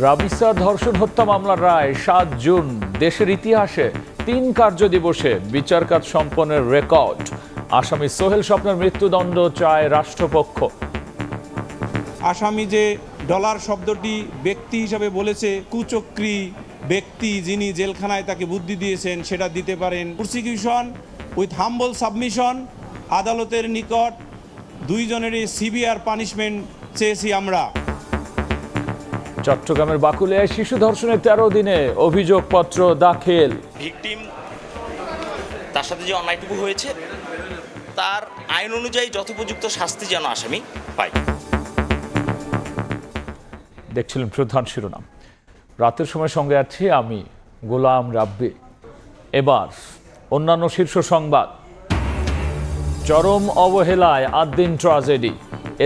রাবিসা ধর্ষণ হত্যা মামলার রায় ৭ জুন। দেশের ইতিহাসে ৩ কার্যদিবসে বিচার কাজ সম্পন্নের রেকর্ড। আসামি সোহেল স্বপ্নের মৃত্যুদণ্ড চায় রাষ্ট্রপক্ষ। আসামি যে ডলার শব্দটি ব্যক্তি হিসাবে বলেছে, কুচক্রী ব্যক্তি যিনি জেলখানায় তাকে বুদ্ধি দিয়েছেন সেটা দিতে পারেন। প্রসিকিউশন উইথ হাম্বল সাবমিশন আদালতের নিকট দুইজনেরই সিভিয়ার পানিশমেন্ট চেয়েছি আমরা। চট্টগ্রামের বাকুলিয়ায় শিশু ধর্ষণের ১৩ দিনে অভিযোগপত্র দাখিল। ভিকটিম তার সাথে যে অন্যায়টুকু হয়েছে তার আইন অনুযায়ী যথোপযুক্ত শাস্তি যেন আসামি পায়। দেখছিলেন প্রধান শিরোনাম। রাতের সময় সঙ্গে আছি আমি গোলাম রাব্বি। এবার অন্যান্য শীর্ষ সংবাদ। চরম অবহেলায় ৮ দিন ট্র্যাজেডি।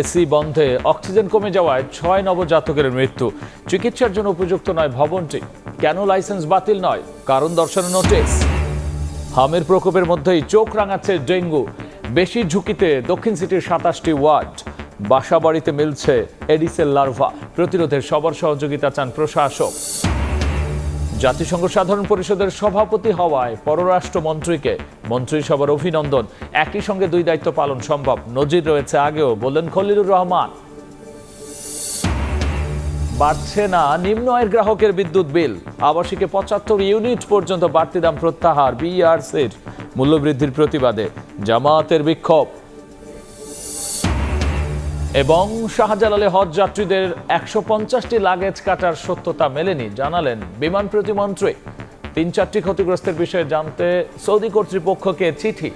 এসি বন্ধে অক্সিজেন কমে যাওয়ায় ৬ নবজাতকের মৃত্যু। চিকিৎসার জন্য উপযুক্ত নয় ভবনটি। কেন লাইসেন্স বাতিল নয়, কারণ দর্শানোর নোটিশ। হামের প্রকোপের মধ্যেই চোখ রাঙাচ্ছে ডেঙ্গু। বেশি ঝুঁকিতে দক্ষিণ সিটির ২৭টি ওয়ার্ড। বাসা বাড়িতে মিলছে এডিসের লার্ভা। প্রতিরোধে সবার সহযোগিতা চান প্রশাসক। জাতিসংঘ সাধারণ পরিষদের সভাপতি হওয়ায় পররাষ্ট্রমন্ত্রীকে মন্ত্রিসভার অভিনন্দন। একই সঙ্গে ২ দায়িত্ব পালন সম্ভব, নজির রয়েছে আগেও, বললেন খলিলুর রহমান। বাড়ছে না নিম্ন আয়ের গ্রাহকের বিদ্যুৎ বিল। আবাসিকে ৭৫ ইউনিট পর্যন্ত বাড়তি দাম প্রত্যাহার। বিইআরসির মূল্যবৃদ্ধির প্রতিবাদে জামায়াতের বিক্ষোভ। এবং শাহজালালে হজ যাত্রীদের ১৫০টি লাগেজ কাটার সত্যতা মেলেনি, জানালেন বিমান প্রতিমন্ত্রী। ৩-৪টি ক্ষতিগ্রস্তের বিষয়ে জানতে সৌদি কর্তৃপক্ষকে চিঠি।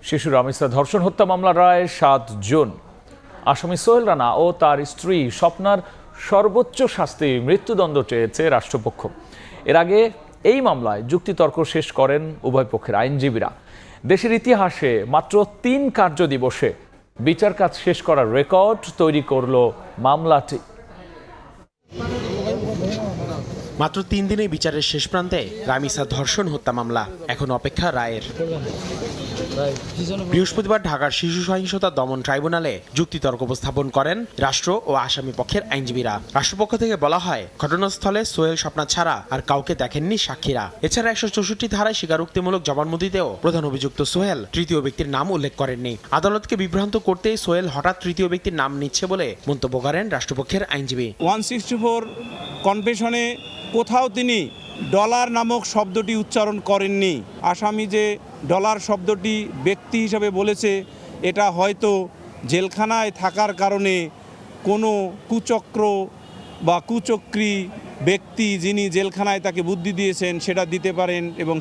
শিশু রামিসা ধর্ষণ হত্যা মামলার রায় ৭ জুন। আসামি সোহেল রানা ও তার স্ত্রী স্বপ্নার সর্বোচ্চ শাস্তি মৃত্যুদণ্ড চেয়েছে রাষ্ট্রপক্ষ। এর আগে এই মামলায় যুক্তিতর্ক শেষ করেন উভয় পক্ষের আইনজীবীরা। দেশের ইতিহাসে মাত্র ৩ কার্যদিবসে বিচার কাজ শেষ করার রেকর্ড তৈরি করল মামলাটি। মাত্র ৩ দিনে বিচারের শেষ প্রান্তে রামিসা ধর্ষণ হত্যা মামলা এখন অপেক্ষা রায়ের। বৃহস্পতিবার ঢাকার শিশু সহিংসতা দমন ট্রাইব্যুনালে যুক্তিতর্ক উপস্থাপন করেন রাষ্ট্র ও আসামি পক্ষের আইনজীবীরা। রাষ্ট্রপক্ষ থেকে বলা হয়, ঘটনাস্থলে সোহেল স্বপ্না ছাড়া আর কাউকে দেখেননি সাক্ষীরা। এছাড়া ১৬৪ ধারায় স্বীকারোক্তিমূলক জবানবন্দিতেও প্রধান অভিযুক্ত সোহেল তৃতীয় ব্যক্তির নাম উল্লেখ করেননি। আদালতকে বিভ্রান্ত করতেই সোহেল হঠাৎ তৃতীয় ব্যক্তির নাম নিচ্ছে বলে মন্তব্য করেন রাষ্ট্রপক্ষের আইনজীবী। 164 কনভেনশনে কোথাও তিনি ডলার নামক শব্দটি উচ্চারণ করেননি। আসামি যে ডলার শব্দটি ব্যক্তি হিসাবে বলেছে, এটা হয়তো জেলখানায় থাকার কারণে কোনো কুচক্র বা কুচক্রী ব্যক্তি যিনি জেলখানায় তাকে বুদ্ধি দিয়েছেন সেটা দিতে পারেন এবং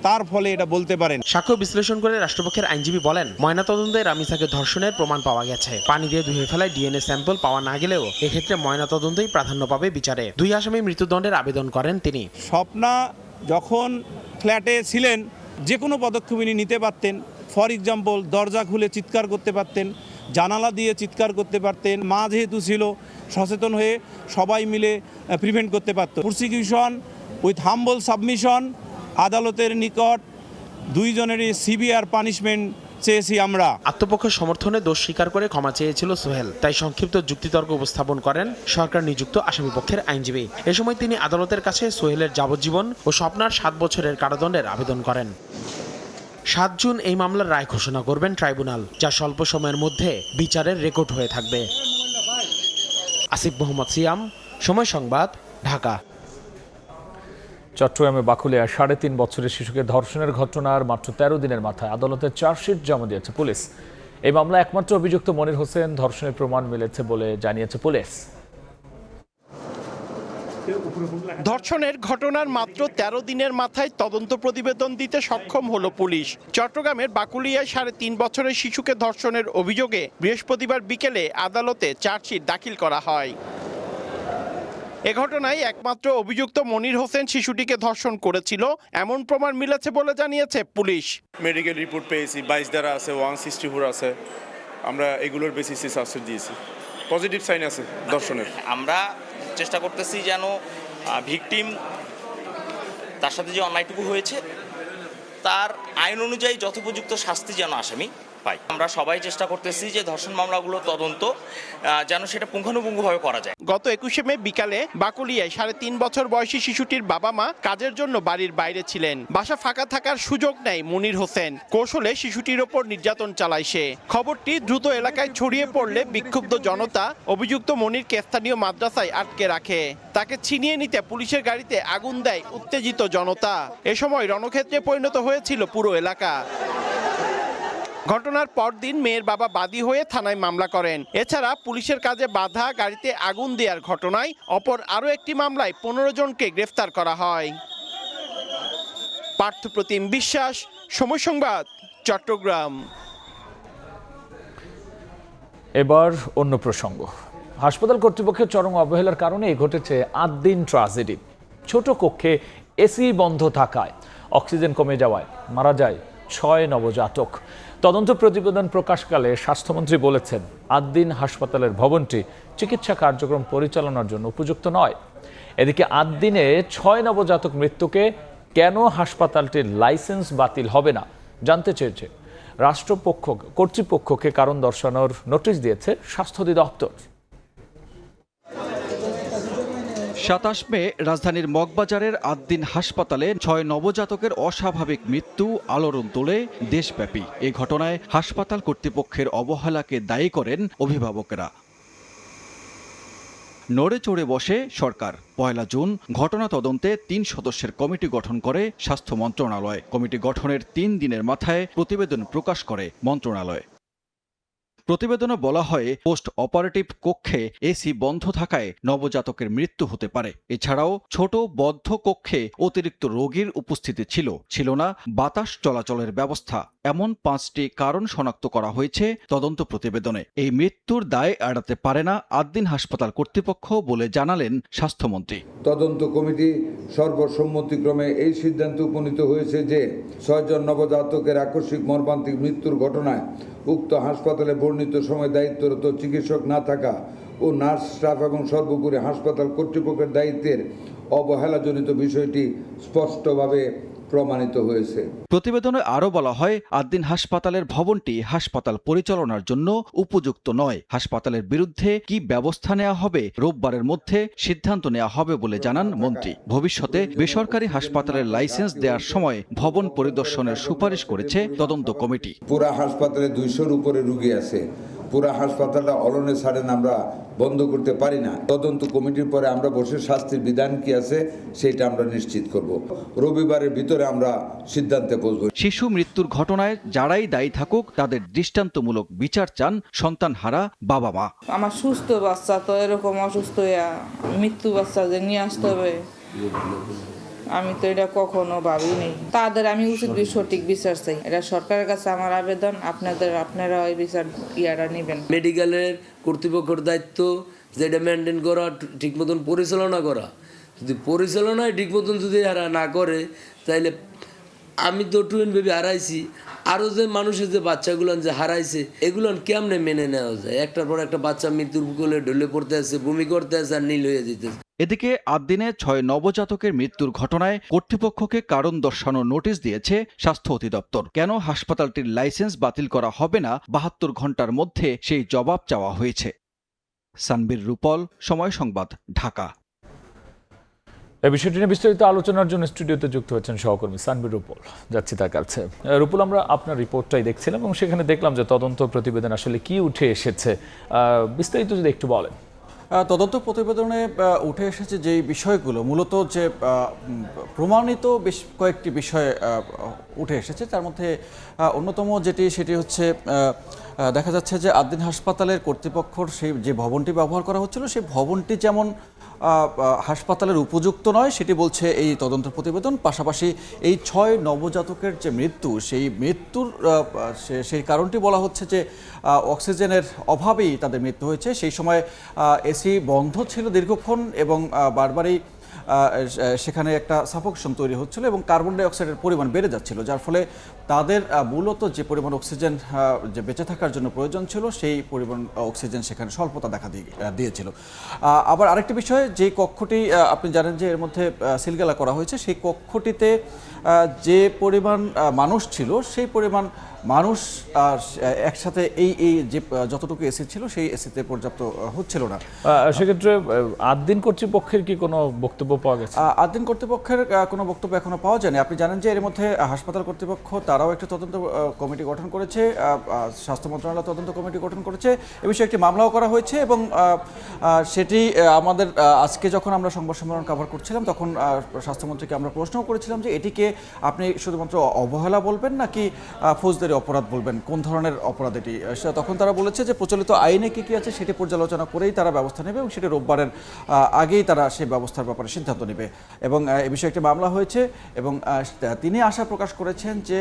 তার ফলে এটা বলতে পারেন। সাক্ষ্য বিশ্লেষণ করে রাষ্ট্রপক্ষের আইনজীবী বলেন, ময়নাতদন্তে রামিসাকে ধর্ষণের প্রমাণ পাওয়া গেছে। পানি দিয়ে ধুয়ে ফেলায় ডিএনএ স্যাম্পল পাওয়া না গেলেও এক্ষেত্রে ময়নাতদন্তই প্রাধান্য পাবে বিচারে। ২ আসামি মৃত্যুদণ্ডের আবেদন করেন তিনি। স্বপ্না যখন ফ্ল্যাটে ছিলেন যে কোনো পদক্ষেপ নিতে পারতেন। ফর এক্সাম্পল, দরজা খুলে চিৎকার করতে পারতেন, জানালা দিয়ে চিৎকার করতে পারতেন। মা যেহেতু ছিল, সচেতন হয়ে সবাই মিলে প্রিভেন্ট করতে পারত। প্রসিকিউশন উইথ হাম্বল সাবমিশন আদালতের নিকট দুইজনেরই সিভিয়ার পানিশমেন্ট চেয়েছি আমরা। আত্মপক্ষ সমর্থনে দোষ স্বীকার করে ক্ষমা চেয়েছিল সোহেল, তাই সংক্ষিপ্ত যুক্তিতর্ক উপস্থাপন করেন সরকার নিযুক্ত আসামিপক্ষের আইনজীবী। এ সময় তিনি আদালতের কাছে সোহেলের যাবজ্জীবন ও স্বপ্নার ৭ বছরের কারাদণ্ডের আবেদন করেন। ৭ জুন এই মামলার রায় ঘোষণা করবেন ট্রাইব্যুনাল, যা স্বল্প সময়ের মধ্যে বিচারের রেকর্ড হয়ে থাকবে। আসিফ মোহাম্মদ সিয়াম, সময় সংবাদ, ঢাকা। চট্টগ্রামে বাকুলিয়া ৩.৫ বছরের শিশুকে ধর্ষণের ঘটনার মাত্র ১৩ দিনের মাথায় আদালতে চার্জশিট জমা দিয়েছে পুলিশ। এই মামলায় একমাত্র অভিযুক্ত মনির হোসেন ধর্ষণের প্রমাণ মিলেছে বলে জানিয়েছে পুলিশ। ধর্ষণের ঘটনার মাত্র ১৩ দিনের মাথায় তদন্ত প্রতিবেদন দিতে সক্ষম হলো পুলিশ। চট্টগ্রামের বাকুলিয়ায় ৩.৫ বছরের শিশুকে ধর্ষণের অভিযোগে বৃহস্পতিবার বিকেলে আদালতে চার্জশিট দাখিল করা হয়। এ ঘটনায় একমাত্র অভিযুক্ত মনির হোসেন শিশুটিকে ধর্ষণ করেছিল এমন প্রমাণ মিলেছে বলে জানিয়েছে পুলিশ। মেডিকেল রিপোর্ট পেয়েছি, 22 ধারা আছে, 164 আছে। আমরা এগুলোর বেসিসে চার্জশিট দিয়েছি। পজিটিভ সাইন আছে ধর্ষণের। আমরা চেষ্টা করতেছি যেন ভিকটিম তার সাথে যে অন্যায়টুকু হয়েছে তার আইন অনুযায়ী যথোপযুক্ত শাস্তি যেন আসামি পাই। আমরা সবাই চেষ্টা করতেছি যে ধর্ষণ মামলাগুলো তদন্ত যেন সেটা পুঙ্খানুপুঙ্খভাবে করা যায়। গত 21শে মে বিকালে বাকুলিয়ায় 3.5 বছর বয়সী শিশুটির বাবা মা কাজের জন্য বাড়ির বাইরে ছিলেন। বাসা ফাঁকা থাকার সুযোগ নেয় মনির হোসেন। কৌশলে শিশুটির ওপর নির্যাতন চালায় সে। খবরটি দ্রুত এলাকায় ছড়িয়ে পড়লে বিক্ষুব্ধ জনতা অভিযুক্ত মনিরকে স্থানীয় মাদ্রাসায় আটকে রাখে। তাকে ছিনিয়ে নিতে পুলিশের গাড়িতে আগুন দেয় উত্তেজিত জনতা। এ সময় রণক্ষেত্রে পরিণত হয়েছিল পুরো এলাকা। ঘটনার পরদিন মেয়ের বাবা বাদী হয়ে থানায় মামলা করেন। এছাড়া পুলিশের কাজে বাধা, গাড়িতে আগুন দেওয়ার ঘটনায় অপর আরও একটি মামলায় 15 জনকে গ্রেফতার করা হয়। পার্থপ্রতিম বিশ্বাস, সময় সংবাদ, চট্টগ্রাম। এবার অন্য প্রসঙ্গ। হাসপাতাল কর্তৃপক্ষের চরম অবহেলার কারণে ঘটেছে আদ্দিন ট্র্যাজেডি। ছোট কক্ষে এসি বন্ধ থাকায় অক্সিজেন কমে যাওয়ায় মারা যায় 6 নবজাতক। তদন্ত প্রতিবেদন প্রকাশকালে স্বাস্থ্যমন্ত্রী বলেছেন, আদ্দিন হাসপাতালের ভবনটি চিকিৎসা কার্যক্রম পরিচালনার জন্য উপযুক্ত নয়। এদিকে আদ্দিনে 6 নবজাতক মৃত্যুকে কেন হাসপাতালটির লাইসেন্স বাতিল হবে না জানতে চেয়েছে কর্তৃপক্ষকে কারণ দর্শানোর নোটিশ দিয়েছে স্বাস্থ্য অধিদপ্তর। 27 মে রাজধানীর মগবাজারের আদ্দিন হাসপাতালে 6 নবজাতকের অস্বাভাবিক মৃত্যু আলোড়ন তোলে দেশব্যাপী। এই ঘটনায় হাসপাতাল কর্তৃপক্ষের অবহেলাকে দায়ী করেন অভিভাবকেরা। নড়ে চড়ে বসে সরকার। 1 জুন ঘটনা তদন্তে 3 সদস্যের কমিটি গঠন করে স্বাস্থ্য মন্ত্রণালয়। কমিটি গঠনের 3 দিনের মাথায় প্রতিবেদন প্রকাশ করে মন্ত্রণালয়। প্রতিবেদনে বলা হয়, পোস্ট অপারেটিভ কক্ষে এসি বন্ধ থাকায় নবজাতকের মৃত্যু হতে পারে। এছাড়াও ছোট বদ্ধ কক্ষে অতিরিক্ত রোগীর উপস্থিতি ছিল না বাতাস চলাচলের ব্যবস্থা। এমন 5টি কারণ শনাক্ত করা হয়েছে তদন্ত প্রতিবেদনে। এই মৃত্যুর দায় এড়াতে পারে না আদ্দিন হাসপাতাল কর্তৃপক্ষ বলে জানালেন স্বাস্থ্যমন্ত্রী। তদন্ত কমিটি সর্বসম্মতিক্রমে এই সিদ্ধান্তে উপনীত হয়েছে যে 6 জন নবজাতকের আকস্মিক মর্মান্তিক মৃত্যুর ঘটনায় উক্ত হাসপাতালে বর্ণিত সময় দায়িত্বরত চিকিৎসক না থাকা ও নার্স স্টাফ এবং সর্বোপরি হাসপাতাল কর্তৃপক্ষের দায়িত্বের অবহেলাজনিত বিষয়টি স্পষ্টভাবে প্রমাণিত হয়েছে। প্রতিবেদনে আরও বলা হয়, আদ্দিন হাসপাতালের ভবনটি হাসপাতাল পরিচালনার জন্য উপযুক্ত নয়। হাসপাতালের বিরুদ্ধে কি ব্যবস্থা নেওয়া হবে রোববারের মধ্যে সিদ্ধান্ত নেওয়া হবে বলে জানান মন্ত্রী। ভবিষ্যতে বেসরকারি হাসপাতালের লাইসেন্স দেওয়ার সময় ভবন পরিদর্শনের সুপারিশ করেছে তদন্ত কমিটি। পুরা হাসপাতালে 200-র উপরে রোগী আছে। পুরা হাসপাতালটা অলনে ছাড়েন আমরা বন্ধ করতে পারি না। তদন্ত কমিটির পরে আমরা বসে শাস্তির বিধান কি আছে সেটা আমরা নিশ্চিত করব। রবিবারের ভিতরে আমরা সিদ্ধান্তে পৌঁছব। শিশু মৃত্যুর ঘটনায় যারাই দায়ী থাকুক তাদের দৃষ্টান্তমূলক বিচার চান সন্তানহারা বাবা মা। আমার সুস্থ বাচ্চা তো এরকম অসুস্থ হইয়া মৃত্যু বাচ্চা যে নিয়ে আসতে হবে, আমি তো এটা কখনো ভাবিনি। তাদের আমি উচিত সঠিক বিচার চাই। এটা সরকারের কাছে আমার আবেদন, আপনারা ওই বিচার ইয়ারা নেবেন। মেডিকেলের কর্তৃপক্ষের দায়িত্ব যেটা মেনটেন করা, ঠিক মতন পরিচালনা করা। যদি পরিচালনায় ঠিক মতন যদি এরা না করে, তাইলে আমি তো টুইন বেবি হারাইছি, আরও যে মানুষের যে বাচ্চাগুলান যে হারাইছে এগুলান কেমনে মেনে নেওয়া যায়? একটার পর একটা বাচ্চা মৃত্যুর কোলে ঢলে পড়তে আছে, বমি করতে আছে আর নীল হয়ে যেতেছে। এদিকে আদ্দিনে 6 নবজাতকের মৃত্যুর ঘটনায় কর্তৃপক্ষকে কারণ দর্শানোর নোটিশ দিয়েছে স্বাস্থ্য অধিদপ্তর। কেন হাসপাতালটির লাইসেন্স বাতিল করা হবে না 72 ঘন্টার মধ্যে সেই জবাব চাওয়া হয়েছে। সানবীর রূপল, সময় সংবাদ, ঢাকা। এই বিষয়টি নিয়ে বিস্তারিত আলোচনার জন্য স্টুডিওতে যুক্ত হচ্ছেন সহকর্মী সানবীর রূপল। যাচ্ছি তার কাছে। রূপল, আমরা আপনার রিপোর্টটাই দেখছিলাম এবং সেখানে দেখলাম যে তদন্ত প্রতিবেদন আসলে কি উঠে এসেছে, বিস্তারিত যদি একটু বলেন। তদন্ত প্রতিবেদনে উঠে এসেছে যে বিষয়গুলো, মূলত যে প্রমাণিত বেশ কয়েকটি বিষয় উঠে এসেছে। তার মধ্যে অন্যতম সেটি হচ্ছে দেখা যাচ্ছে যে আদ্দিন হাসপাতালের কর্তৃপক্ষর সেই যে ভবনটি ব্যবহার করা হচ্ছিল সেই ভবনটি যেমন হাসপাতালের উপযুক্ত নয় সেটি বলছে এই তদন্ত প্রতিবেদন। পাশাপাশি এই 6 নবজাতকের যে মৃত্যু, সেই মৃত্যুর সেই কারণটি বলা হচ্ছে যে অক্সিজেনের অভাবেই তাদের মৃত্যু হয়েছে। সেই সময় এসি বন্ধ ছিল দীর্ঘক্ষণ এবং বারবারই সেখানে একটা সাফোকেশন তৈরি হচ্ছিল এবং কার্বন ডাই অক্সাইডের পরিমাণ বেড়ে যাচ্ছিল, যার ফলে তাদের মূলত যে পরিমাণ অক্সিজেন যে বেঁচে থাকার জন্য প্রয়োজন ছিল সেই পরিমাণ অক্সিজেন সেখানে স্বল্পতা দেখা দিয়েছিল। আবার আরেকটি বিষয়, যে কক্ষটি আপনি জানেন যে এর মধ্যে সিলগালা করা হয়েছে, সেই কক্ষটিতে যে পরিমাণ মানুষ ছিল সেই পরিমাণ মানুষ একসাথে এই যে যতটুকু এসি ছিল সেই এসিতে পর্যাপ্ত হচ্ছিল না। সেক্ষেত্রে আদ্দিন কর্তৃপক্ষের কি কোনো বক্তব্য পাওয়া গেছে? আদ্দিন কর্তৃপক্ষের কোনো বক্তব্য এখনো পাওয়া যায়নি। আপনি জানেন যে এর মধ্যে হাসপাতাল কর্তৃপক্ষ তারাও একটা তদন্ত কমিটি গঠন করেছে, স্বাস্থ্য মন্ত্রণালয় তদন্ত কমিটি গঠন করেছে, এ বিষয়ে একটি মামলাও করা হয়েছে এবং সেটি আমাদের আজকে যখন আমরা সংবাদ সম্মেলন কভার করছিলাম তখন স্বাস্থ্যমন্ত্রীকে আমরা প্রশ্নও করেছিলাম যে এটিকে আপনি শুধুমাত্র অবহেলা বলবেন নাকি ফৌজদারি অপরাধ বলবেন, কোন ধরনের অপরাধ এটি। তখন তারা বলেছে যে প্রচলিত আইনে কি আছে সেটি পর্যালোচনা করেই তারা ব্যবস্থা নেবে এবং সেটি রোববারের আগেই তারা সেই ব্যবস্থার ব্যাপারে সিদ্ধান্ত নেবে এবং এ বিষয়ে একটি মামলা হয়েছে এবং তিনি আশা প্রকাশ করেছেন যে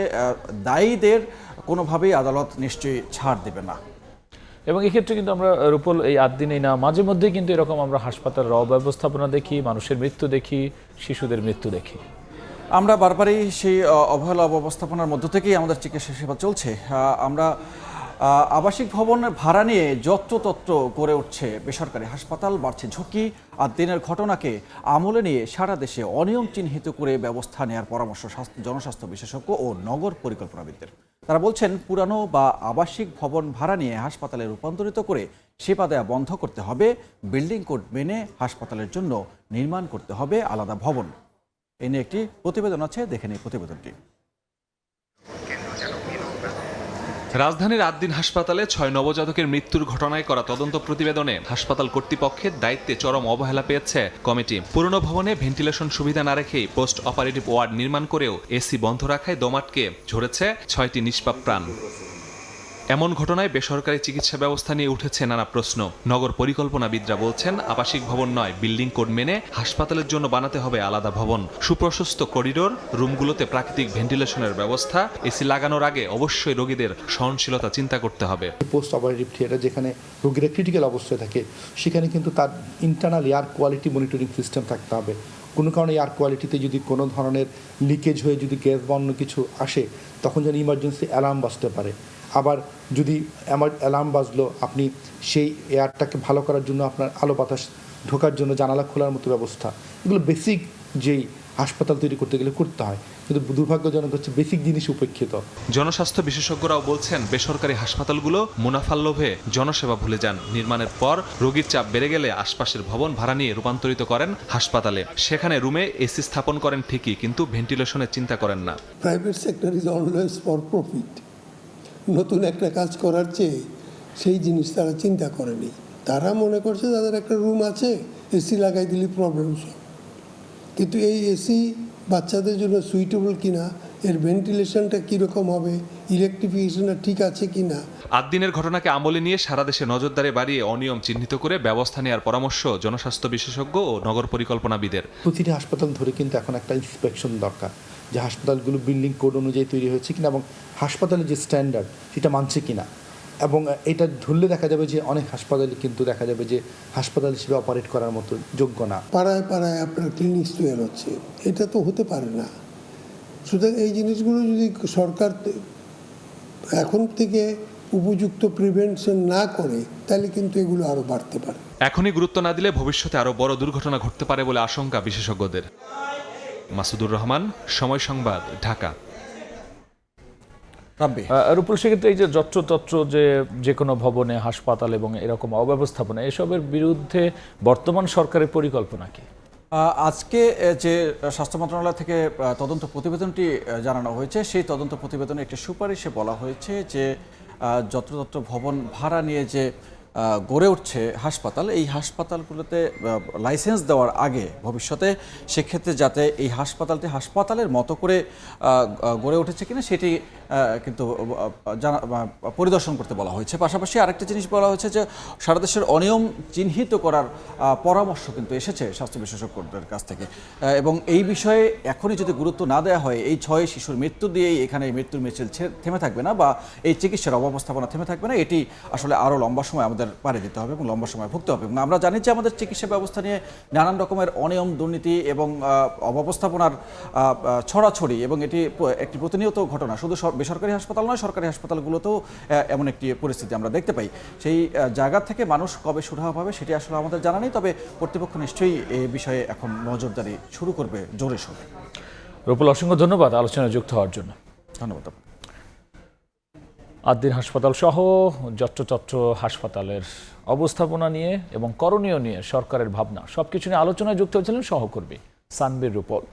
দায়ীদের কোনোভাবেই আদালত নিশ্চয়ই ছাড় দেবে না। এবং এক্ষেত্রে কিন্তু আমরা রূপল এই আদ্দিনেই না, মাঝে মধ্যেই কিন্তু এরকম আমরা হাসপাতালের অব্যবস্থাপনা দেখি, মানুষের মৃত্যু দেখি, শিশুদের মৃত্যু দেখি। আমরা বারবারই সেই অবহেলা অব্যবস্থাপনার মধ্য থেকেই আমাদের চিকিৎসা সেবা চলছে। আমরা আবাসিক ভবনের ভাড়া নিয়ে যত্রতত্র গড়ে উঠছে বেসরকারি হাসপাতাল, বাড়ছে ঝুঁকি। আর দিনের ঘটনাকে আমলে নিয়ে সারা দেশে অনিয়ম চিহ্নিত করে ব্যবস্থা নেওয়ার পরামর্শ জনস্বাস্থ্য বিশেষজ্ঞ ও নগর পরিকল্পনাবিদদের। তারা বলছেন পুরানো বা আবাসিক ভবন ভাড়া নিয়ে হাসপাতালে রূপান্তরিত করে সেবা দেওয়া বন্ধ করতে হবে, বিল্ডিং কোড মেনে হাসপাতালের জন্য নির্মাণ করতে হবে আলাদা ভবন। এ নিয়ে একটি প্রতিবেদন আছে, দেখে নিই প্রতিবেদনটি। রাজধানীর আদ্দিন হাসপাতালে 6 নবজাতকের মৃত্যুর ঘটনায় করা তদন্ত প্রতিবেদনে হাসপাতাল কর্তৃপক্ষের দায়িত্বে চরম অবহেলা পেয়েছে কমিটি। পুরনো ভবনে ভেন্টিলেশন সুবিধা না রেখেই পোস্ট অপারেটিভ ওয়ার্ড নির্মাণ করেও এসি বন্ধ রাখায় দোমাটকে ঝরেছে 6টি নিষ্পাপ প্রাণ। এমন ঘটনায় বেসরকারি চিকিৎসা ব্যবস্থা নিয়ে উঠেছে নানা প্রশ্ন। নগর পরিকল্পনাবিদরা বলছেন আবাসিক ভবন নয়, বিল্ডিং কোড মেনে হাসপাতালের জন্য বানাতে হবে আলাদা ভবন। সুপ্রশস্ত করিডোর, রুমগুলোতে প্রাকৃতিক ভেন্টিলেশনের ব্যবস্থা, এসি লাগানোর আগে অবশ্যই রোগীদের সহনশীলতা চিন্তা করতে হবে। পোস্ট অপারেটিভ থিয়েটার যেখানে রোগীরা ক্রিটিক্যাল অবস্থায় থাকে সেখানে কিন্তু তার internal air quality monitoring system থাকতে হবে। কোনো কারণে এয়ার কোয়ালিটিতে যদি কোনো ধরনের লিকেজ হয়ে যদি গ্যাস বা অন্য কিছু আসে তখন যেন ইমার্জেন্সি অ্যালার্ম বাজতে পারে। আবার যদি অ্যালার্ম বাজলো, আপনি সেই এয়ারটাকে ভালো করার জন্য আপনার আলো বাতাস ঢোকার জন্য জানালা খোলার মতো ব্যবস্থা, এগুলো বেসিক যেই হাসপাতাল তৈরি করতে গেলে করতে হয়, কিন্তু দুর্ভাগ্যজনক হচ্ছে বেসিক জিনিস উপেক্ষিত। জনস্বাস্থ্য বিশেষজ্ঞরাও বলছেন বেসরকারি হাসপাতালগুলো মুনাফার লোভে জনসেবা ভুলে যান। নির্মাণের পর রোগীর চাপ বেড়ে গেলে আশপাশের ভবন ভাড়া নিয়ে রূপান্তরিত করেন হাসপাতালে। সেখানে রুমে এসি স্থাপন করেন ঠিকই, কিন্তু ভেন্টিলেশনের চিন্তা করেন না। Private sector is always for profit. নতুন একটা কাজ করার চেয়ে সেই জিনিস তারা চিন্তা করেনি। তারা মনে করছে তাদের একটা রুম আছে, এসি লাগাই দিলে প্রবলেম সব। কিন্তু এই এসি বাচ্চাদের জন্য সুইটেবল কিনা, এর ভেন্টিলেশনটা কীরকম হবে, ইলেকট্রিফিকেশনটা ঠিক আছে কিনা। আদ্দিনের ঘটনাকে আমলে নিয়ে সারা দেশে নজরদারি বাড়িয়ে অনিয়ম চিহ্নিত করে ব্যবস্থা নেওয়ার পরামর্শ জনস্বাস্থ্য বিশেষজ্ঞ ও নগর পরিকল্পনাবিদের। প্রতিটি হাসপাতাল ধরে কিন্তু এখন একটা ইন্সপেকশন দরকার, যে হাসপাতালগুলো বিল্ডিং কোড অনুযায়ী তৈরি হয়েছে কিনা এবং হাসপাতালের যে স্ট্যান্ডার্ড সেটা মানছে কিনা। এবং এটা ধরলে দেখা যাবে যে অনেক হাসপাতালে কিন্তু দেখা যাবে যে হাসপাতাল হিসেবে অপারেট করার মতো যোগ্য না। পাড়ায় পাড়ায় আপনার ক্লিনিক তৈরি হচ্ছে, এটা তো হতে পারে না। সুতরাং এই জিনিসগুলো যদি সরকার এখন থেকে উপযুক্ত প্রিভেনশন না করে তাহলে কিন্তু এগুলো আরও বাড়তে পারে। এখনই গুরুত্ব না দিলে ভবিষ্যতে আরও বড় দুর্ঘটনা ঘটতে পারে বলে আশঙ্কা বিশেষজ্ঞদের। মাসুদুর রহমান, সময় সংবাদ, ঢাকা। রূপল, সেক্ষেত্রে এই যে যত্রতত্র যে কোনো ভবনে, হাসপাতাল এবং এরকম অব্যবস্থাপনা, এসবের বিরুদ্ধে বর্তমান সরকারের পরিকল্পনা কি? আজকে যে স্বাস্থ্য মন্ত্রণালয় থেকে তদন্ত প্রতিবেদনটি জানানো হয়েছে, সেই তদন্ত প্রতিবেদনে একটি সুপারিশে বলা হয়েছে যে যত্রতত্র ভবন ভাড়া নিয়ে যে গড়ে উঠছে হাসপাতাল, এই হাসপাতালগুলোতে লাইসেন্স দেওয়ার আগে ভবিষ্যতে সেক্ষেত্রে যাতে এই হাসপাতালটি হাসপাতালের মতো করে গড়ে উঠেছে কিনা সেটি কিন্তু পরিদর্শন করতে বলা হয়েছে। পাশাপাশি আরেকটা জিনিস বলা হয়েছে যে সারা দেশের অনিয়ম চিহ্নিত করার পরামর্শ কিন্তু এসেছে স্বাস্থ্য বিশেষজ্ঞদের কাছ থেকে, এবং এই বিষয়ে এখনই যদি গুরুত্ব না দেওয়া হয়, এই 6 শিশুর মৃত্যু দিয়েই এখানে মৃত্যুর মিছিল থেমে থাকবে না বা এই চিকিৎসার অব্যবস্থাপনা থেমে থাকবে না, এটি আসলে আরও লম্বা সময় আমাদের পাড়ি দিতে হবে এবং লম্বা সময় ভুগতে হবে। এবং আমরা জানি যে আমাদের চিকিৎসা ব্যবস্থা নিয়ে নানান রকমের অনিয়ম, দুর্নীতি এবং অব্যবস্থাপনার ছড়াছড়ি, এবং এটি একটি প্রতিনিয়ত ঘটনা। শুধু বেসরকারি হাসপাতাল নয়, সরকারি হাসপাতালগুলোতেও এমন একটি পরিস্থিতি আমরা দেখতে পাই। সেই জায়গা থেকে মানুষ কবে সুরাহা পাবে সেটি আসলে আমাদের জানা নেই, তবে কর্তৃপক্ষ নিশ্চয়ই এই বিষয়ে এখন নজরদারি শুরু করবে জোরে সোরে। রূপল, অসংখ্য ধন্যবাদ আলোচনায় যুক্ত হওয়ার জন্য। ধন্যবাদ। আদ্দিন হাসপাতাল সহ যত্রতত্র হাসপাতালের অবস্থাপনা নিয়ে এবং করণীয় নিয়ে সরকারের ভাবনা সবকিছু নিয়ে আলোচনায় যুক্ত হয়েছিলেন সহকর্মী সানবীর রূপল।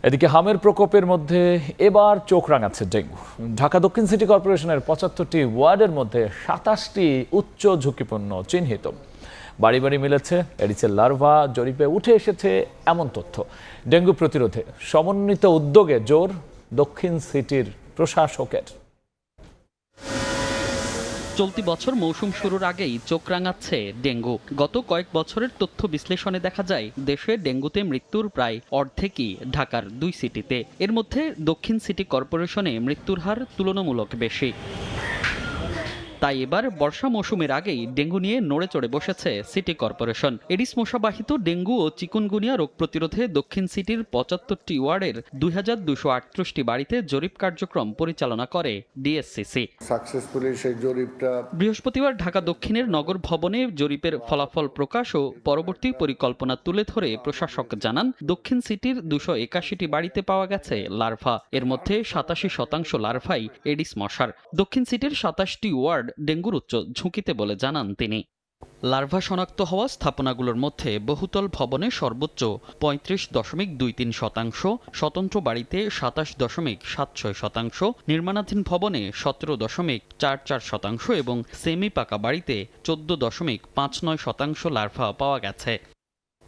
এদিকে হামের প্রকোপের মধ্যে এবার চোখ রাঙাচ্ছে ডেঙ্গু। ঢাকা দক্ষিণ সিটি কর্পোরেশনের 75টি ওয়ার্ডের মধ্যে 27টি উচ্চ ঝুঁকিপূর্ণ চিহ্নিত। বাড়ি বাড়ি মিলেছে এডিসের লার্ভা, জরিপে উঠে এসেছে এমন তথ্য। ডেঙ্গু প্রতিরোধে সমন্বিত উদ্যোগে জোর দক্ষিণ সিটির প্রশাসকের। চলতি বছর মৌসুম শুরুর আগেই চোখ রাঙাচ্ছে ডেঙ্গু। গত কয়েক বছরের তথ্য বিশ্লেষণে দেখা যায় দেশে ডেঙ্গুতে মৃত্যুর প্রায় অর্ধেকই ঢাকার 2 সিটিতে। এর মধ্যে দক্ষিণ সিটি কর্পোরেশনে মৃত্যুর হার তুলনামূলক বেশি। তাই এবার বর্ষা মৌসুমের আগেই ডেঙ্গু নিয়ে নড়ে চড়ে বসেছে সিটি কর্পোরেশন। এডিস মশাবাহিত ডেঙ্গু ও চিকুনগুনিয়া রোগ প্রতিরোধে দক্ষিণ সিটির 75টি ওয়ার্ডের 2238টি বাড়িতে জরিপ কার্যক্রম পরিচালনা করে ডিএসসিসি। সাকসেসফুলি সেই জরিপটা বৃহস্পতিবার ঢাকা দক্ষিণের নগর ভবনে জরিপের ফলাফল প্রকাশ ও পরবর্তী পরিকল্পনা তুলে ধরে প্রশাসক জানান, দক্ষিণ সিটির 281টি বাড়িতে পাওয়া গেছে লার্ভা। এর মধ্যে 87% লার্ভাই এডিস মশার। দক্ষিণ সিটির 27টি ওয়ার্ড ডেঙ্গুর উচ্চ ঝুঁকিতে বলে জানান তিনি। লার্ভা শনাক্ত হওয়া স্থাপনাগুলোর মধ্যে বহুতল ভবনে সর্বোচ্চ 35.23%, স্বতন্ত্র বাড়িতে 27.76%, নির্মাণাধীন ভবনে 17.44% এবং সেমি পাকা বাড়িতে 14.59% লার্ভা পাওয়া গেছে।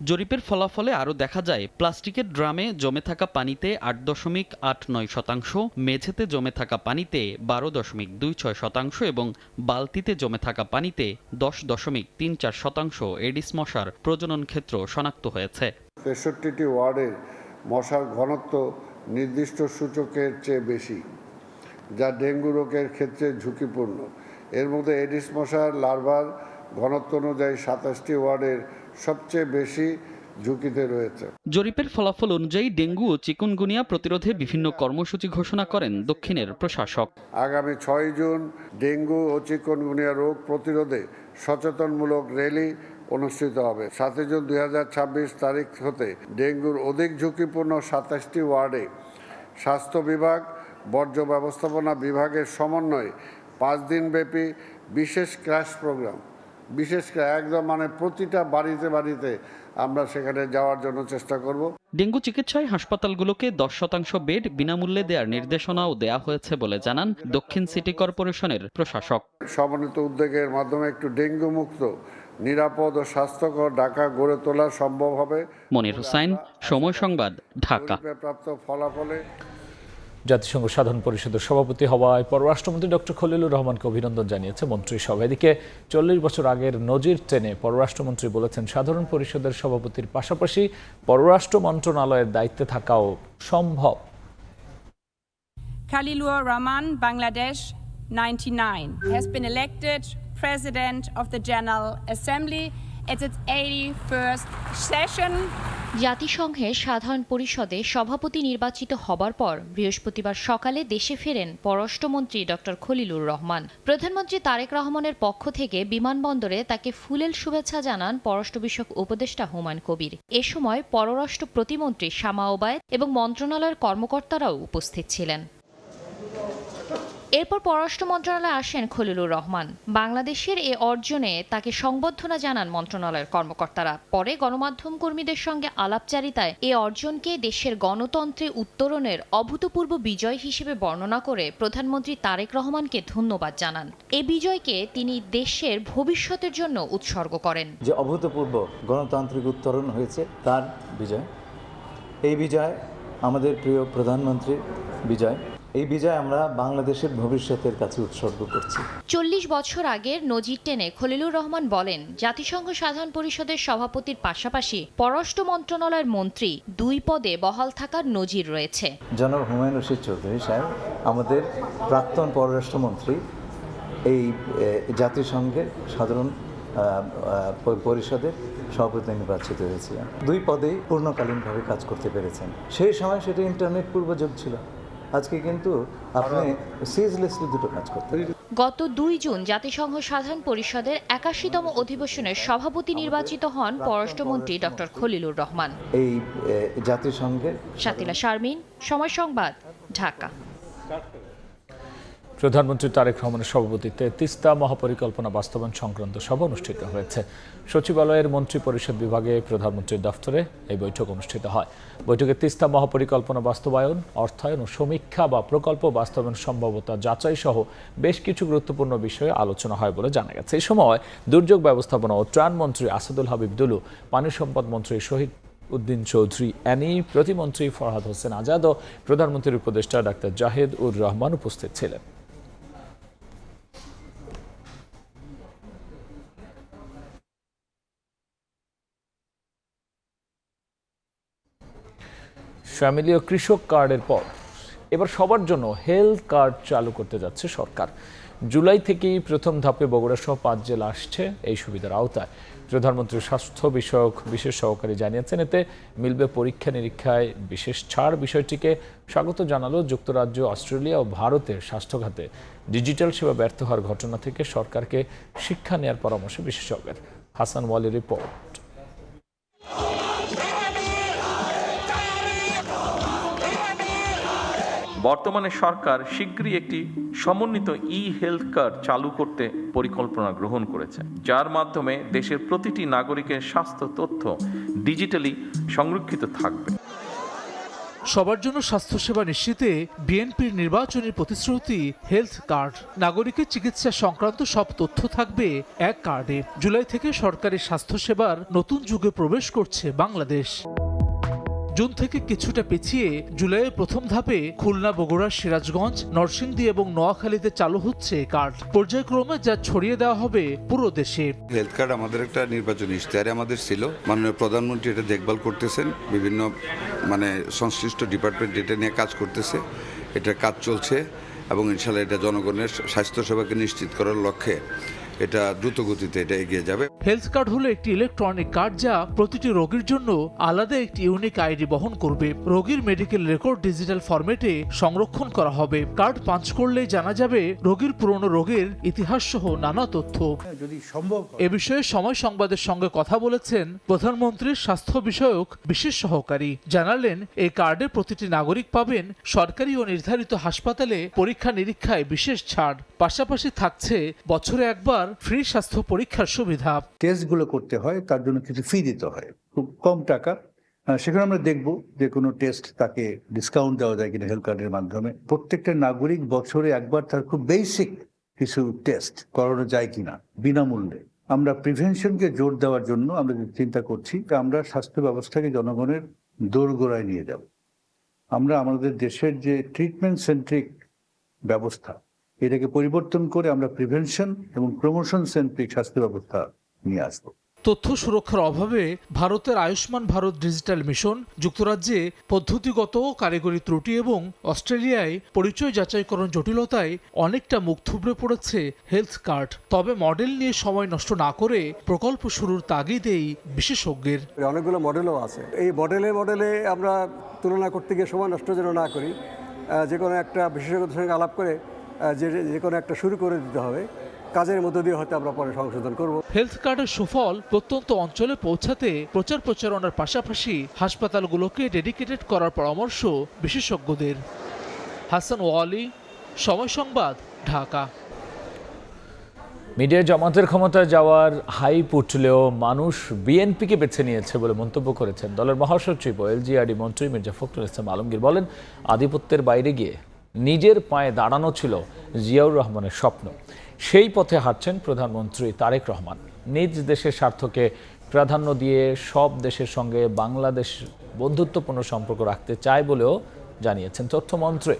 জরিপের ফলাফলে আরও দেখা যায় প্লাস্টিকের ড্রামে জমে থাকা পানিতে 8.89%, মেঝেতে জমে থাকা পানিতে 12.26% এবং বালতিতে জমে থাকা পানিতে 10.34% এডিস মশার প্রজনন ক্ষেত্র শনাক্ত হয়েছে। 63টি ওয়ার্ডের মশার ঘনত্ব নির্দিষ্ট সূচকের চেয়ে বেশি, যা ডেঙ্গু রোগের ক্ষেত্রে ঝুঁকিপূর্ণ। এর মধ্যে এডিস মশার লার্ভার ঘনত্ব অনুযায়ী 27টি ওয়ার্ডের সবচেয়ে বেশি ঝুঁকিতে রয়েছে। জরিপের ফলাফল অনুযায়ী ডেঙ্গু ও চিকুনগুনিয়া প্রতিরোধে বিভিন্ন কর্মসূচি ঘোষণা করেন দক্ষিণের প্রশাসক। আগামী 6 জুন ডেঙ্গু ও চিকুনগুনিয়া রোগ প্রতিরোধে সচেতনমূলক র্যালি অনুষ্ঠিত হবে। 7 জুন 2026 তারিখ হতে ডেঙ্গুর অধিক ঝুঁকিপূর্ণ 27টি ওয়ার্ডে স্বাস্থ্য বিভাগ, বর্জ্য ব্যবস্থাপনা বিভাগের সমন্বয়ে 5 দিনব্যাপী বিশেষ ক্র্যাশ প্রোগ্রাম, একদম প্রতিটা বাড়িতে আমরা সেখানে যাওয়ার জন্য চেষ্টা করব। ডেঙ্গু চিকিৎসায় হাসপাতালগুলোকে 10% বেড বিনামূল্যে দেওয়ার নির্দেশনাও দেওয়া হয়েছে বলে জানান দক্ষিণ সিটি কর্পোরেশনের প্রশাসক। সমন্বিত উদ্যোগের মাধ্যমে একটু ডেঙ্গু মুক্ত, নিরাপদ ও স্বাস্থ্যকর ঢাকা গড়ে তোলা সম্ভব হবে। মনির হোসাইন, সময় সংবাদ, ঢাকা। প্রাপ্ত ফলাফলে জাতিসংঘ সাধারণ পরিষদের সভাপতি হওয়ায় পররাষ্ট্রমন্ত্রী ডক্টর খলিলুর রহমানকে অভিনন্দন জানিয়েছে মন্ত্রিসভা। এদিকে 40 বছর আগের নজির টেনে পররাষ্ট্রমন্ত্রী বলেছেন, সাধারণ পরিষদের সভাপতির পাশাপাশি পররাষ্ট্র মন্ত্রণালয়ের দায়িত্বে থাকাও সম্ভব। Khalilur Rahman, Bangladesh, 99, has been elected President of the General Assembly at its 81st session. জাতিসংঘের সাধারণ পরিষদে সভাপতি নির্বাচিত হবার পর বৃহস্পতিবার সকালে দেশে ফেরেন পররাষ্ট্রমন্ত্রী ডক্টর খলিলুর রহমান। প্রধানমন্ত্রী তারেক রহমানের পক্ষ থেকে বিমানবন্দরে তাকে ফুলেল শুভেচ্ছা জানান পররাষ্ট্র বিষয়ক উপদেষ্টা হুমায়ুন কবির। এ সময় পররাষ্ট্র প্রতিমন্ত্রী শামা ওবায়েদ এবং মন্ত্রণালয়ের কর্মকর্তারাও উপস্থিত ছিলেন। এরপর পররাষ্ট্র মন্ত্রণালয়ে আসেন খলিলুর রহমান। বাংলাদেশের এ অর্জনে তাকে সংবর্ধনা জানান মন্ত্রণালয়ের কর্মকর্তারা। পরে গণমাধ্যম কর্মীদের সঙ্গে আলাপচারিতায় এ অর্জনকে দেশের গণতন্ত্রে উত্তরণের অভূতপূর্ব বিজয় হিসেবে বর্ণনা করে প্রধানমন্ত্রী তারেক রহমানকে ধন্যবাদ জানান। এ বিজয়কে তিনি দেশের ভবিষ্যতের জন্য উৎসর্গ করেন। যে অভূতপূর্ব গণতান্ত্রিক উত্তরণ হয়েছে তার বিজয়, এই বিজয় আমাদের প্রিয় প্রধানমন্ত্রীর বিজয়। এই বিজয় আমরা বাংলাদেশের ভবিষ্যতের কাছে উৎসর্গ করছি। 40 বছর আগের নজির টেনে খলিলুর রহমান বলেন, জাতিসংঘ সাধারণ পরিষদের সভাপতির পাশাপাশি পররাষ্ট্র মন্ত্রণালয়ের মন্ত্রী 2 পদে বহাল থাকার নজির রয়েছে। জনাব হুমায়ুন রশিদ চৌধুরী সাহেব আমাদের প্রাক্তন পররাষ্ট্রমন্ত্রী এই জাতিসংঘের সাধারণ পরিষদের সভাপতি নির্বাচিত হয়েছিলেন। 2 পদেই পূর্ণকালীনভাবে কাজ করতে পেরেছেন। সেই সময় সেটা ইন্টারনেট পূর্বযুগ ছিল। আজকে কিন্তু আপনি সিজলেসলি দুটো কাজ করতে পারেন। গত 2 জুন জাতিসংঘ সাধারণ পরিষদের 81তম অধিবেশনের সভাপতি নির্বাচিত হন পররাষ্ট্রমন্ত্রী ডক্টর খলিলুর রহমান। এই জাতিসংঘের শাতিলা শারমিন, সময় সংবাদ, ঢাকা। প্রধানমন্ত্রী তারেক রহমানের সভাপতিত্বে তিস্তা মহাপরিকল্পনা বাস্তবায়ন সংক্রান্ত সভা অনুষ্ঠিত হয়েছে। সচিবালয়ের মন্ত্রী পরিষদ বিভাগে প্রধানমন্ত্রীর দফতরে এই বৈঠক অনুষ্ঠিত হয়। বৈঠকে তিস্তা মহাপরিকল্পনা বাস্তবায়ন, অর্থায়ন ও সমীক্ষা বা প্রকল্প বাস্তবায়ন সম্ভাব্যতা যাচাই সহ বেশ কিছু গুরুত্বপূর্ণ বিষয়ে আলোচনা হয় বলে জানা গেছে। এই সময় দুর্যোগ ব্যবস্থাপনা ও ত্রাণ মন্ত্রী আসাদুল হাবিব দুলু, পানি সম্পদ মন্ত্রী শহীদ উদ্দিন চৌধুরী অ্যানি, প্রতিমন্ত্রী ফরহাদ হোসেন আজাদ ও প্রধানমন্ত্রীর উপদেষ্টা ডাক্তার জাহেদ উর রহমান উপস্থিত ছিলেন। ফ্যামিলি ও কৃষক কার্ডের পর এবার সবার জন্য হেলথ কার্ড চালু করতে যাচ্ছে সরকার। জুলাই থেকেই প্রথম ধাপে বগুড়া সহ 5 জেলা আসছে এই সুবিধার আওতায়। প্রধানমন্ত্রীর স্বাস্থ্য বিষয়ক বিশেষ সহকারী জানিয়েছেন, এতে মিলবে পরীক্ষা নিরীক্ষায় বিশেষ ছাড়। বিষয়টিকে স্বাগত জানালো যুক্তরাজ্য, অস্ট্রেলিয়া ও ভারতের স্বাস্থ্যখাতে ডিজিটাল সেবা ব্যর্থ হওয়ার ঘটনা থেকে সরকারকে শিক্ষা নেওয়ার পরামর্শ বিশেষজ্ঞের। হাসান ওয়ালির রিপোর্ট। বর্তমানে সরকার শীঘ্রই একটি সমন্বিত ই-হেলথ কার্ড চালু করতে পরিকল্পনা গ্রহণ করেছে, যার মাধ্যমে দেশের প্রতিটি নাগরিকের স্বাস্থ্য তথ্য ডিজিটালি সংরক্ষিত থাকবে। সবার জন্য স্বাস্থ্যসেবা নিশ্চিতে বিএনপির নির্বাচনী প্রতিশ্রুতি হেলথ কার্ড। নাগরিকের চিকিৎসা সংক্রান্ত সব তথ্য থাকবে এক কার্ডে। জুলাই থেকে সরকারি স্বাস্থ্যসেবার নতুন যুগে প্রবেশ করছে বাংলাদেশ। জুন থেকে কিছুটা পিছিয়ে জুলাইয়ের প্রথম ধাপে খুলনা, বগুড়া, সিরাজগঞ্জ, নরসিংদী এবং নোয়াখালীতে চালু হচ্ছে কার্ড। পর্যায়ক্রমে যা ছড়িয়ে দেওয়া হবে পুরো দেশে। হেলথ কার্ড আমাদের একটা নির্বাচনী ইশতেহারে আমাদের ছিল। মাননীয় প্রধানমন্ত্রী এটা দেখভাল করতেছেন, বিভিন্ন সংশ্লিষ্ট ডিপার্টমেন্ট এটা নিয়ে কাজ করতেছে, এটার কাজ চলছে এবং ইনশাল্লাহ এটা জনগণের স্বাস্থ্যসেবাকে নিশ্চিত করার লক্ষ্যে এটা দ্রুত গতিতে এটা এগিয়ে যাবে। হেলথ কার্ড হলো একটি ইলেকট্রনিক কার্ড যা প্রতিটি রোগীর জন্য আলাদা একটি ইউনিক আইডি বহন করবে। রোগীর মেডিকেল রেকর্ড ডিজিটাল ফরম্যাটে সংরক্ষণ করা হবে। কার্ড পাঞ্চ করলেই জানা যাবে রোগীর পুরনো রোগের ইতিহাস সহ নানা তথ্য। যদি সম্ভব এ বিষয়ে সময় সংবাদের সঙ্গে কথা বলেছেন প্রধানমন্ত্রীর স্বাস্থ্য বিষয়ক বিশেষ সহকারী। জানালেন, এই কার্ডে প্রতিটি নাগরিক পাবেন সরকারি ও নির্ধারিত হাসপাতালে পরীক্ষা নিরীক্ষায় বিশেষ ছাড়। পাশাপাশি থাকছে বছরে একবার ফ্রি স্বাস্থ্য পরীক্ষার সুবিধা। টেস্টগুলো করতে হয়, তার জন্য কিছু ফি দিতে হয়, খুব কম টাকা। সেখানে আমরা দেখব যে কোনো টেস্ট তাকে ডিসকাউন্ট দেওয়া যায় কিনা হেলথ কার্ডের মাধ্যমে। প্রত্যেকটা নাগরিক বছরে একবার তার খুব বেসিক কিছু টেস্ট করানো যায় কিনা বিনামূল্যে। আমরা প্রিভেনশনকে জোর দেওয়ার জন্য আমরা চিন্তা করছি, আমরা স্বাস্থ্য ব্যবস্থাকে জনগণের দোরগোড়ায় নিয়ে যাব। আমরা আমাদের দেশের যে ট্রিটমেন্ট সেন্ট্রিক ব্যবস্থা, এটাকে পরিবর্তন করে আমরা প্রিভেনশন এবং প্রমোশন সেন্ট্রিক স্বাস্থ্য ব্যবস্থা নিয়ে আসবো। তথ্য সুরক্ষার অভাবে ভারতের আয়ুষ্মান ভারত ডিজিটাল মিশন, যুক্তরাজ্যে পদ্ধতিগত ও কারিগরি ত্রুটি এবং অস্ট্রেলিয়ায় পরিচয় যাচাইকরণ জটিলতায় অনেকটা মুখ থুবড়ে পড়েছে হেলথ কার্ড। তবে মডেল নিয়ে সময় নষ্ট না করে প্রকল্প শুরুর তাগিদেই বিশেষজ্ঞের। অনেকগুলো মডেলও আছে, এই মডেলে আমরা তুলনা করতে গিয়ে সময় নষ্ট যেন না করি। যে কোনো একটা বিশেষজ্ঞদের সঙ্গে আলাপ করে যে কোনো একটা শুরু করে দিতে হবে। কাজের মধ্য দিয়ে হয়তো আমরা পরে সংশোধন করব। হেলথ কার্ডের সুফল প্রত্যন্ত অঞ্চলে পৌঁছাতে প্রচার প্রচারণার পাশাপাশি হাসপাতালগুলোকে ডেডিকেটেড করার পরামর্শ বিশেষজ্ঞদের। হাসান ওয়ালি, সময় সংবাদ, ঢাকা। মিডিয়া জামাতের ক্ষমতায় যাওয়ার হাইপ উঠলেও মানুষ বিএনপিকে বেছে নিয়েছে বলে মন্তব্য করেছেন দলের মহাসচিব ও এলজিআরডি মন্ত্রী মির্জা ফখরুল ইসলাম আলমগীর। বলেন, আধিপত্যের বাইরে গিয়ে নিজের পায়ে দাঁড়ানো ছিল জিয়াউর রহমানের স্বপ্ন। সেই পথে হাঁটছেন প্রধানমন্ত্রী তারেক রহমান। নিজ দেশের স্বার্থকে প্রাধান্য দিয়ে সব দেশের সঙ্গে বাংলাদেশ বন্ধুত্বপূর্ণ সম্পর্ক রাখতে চায় বলেও জানিয়েছেন তথ্যমন্ত্রী।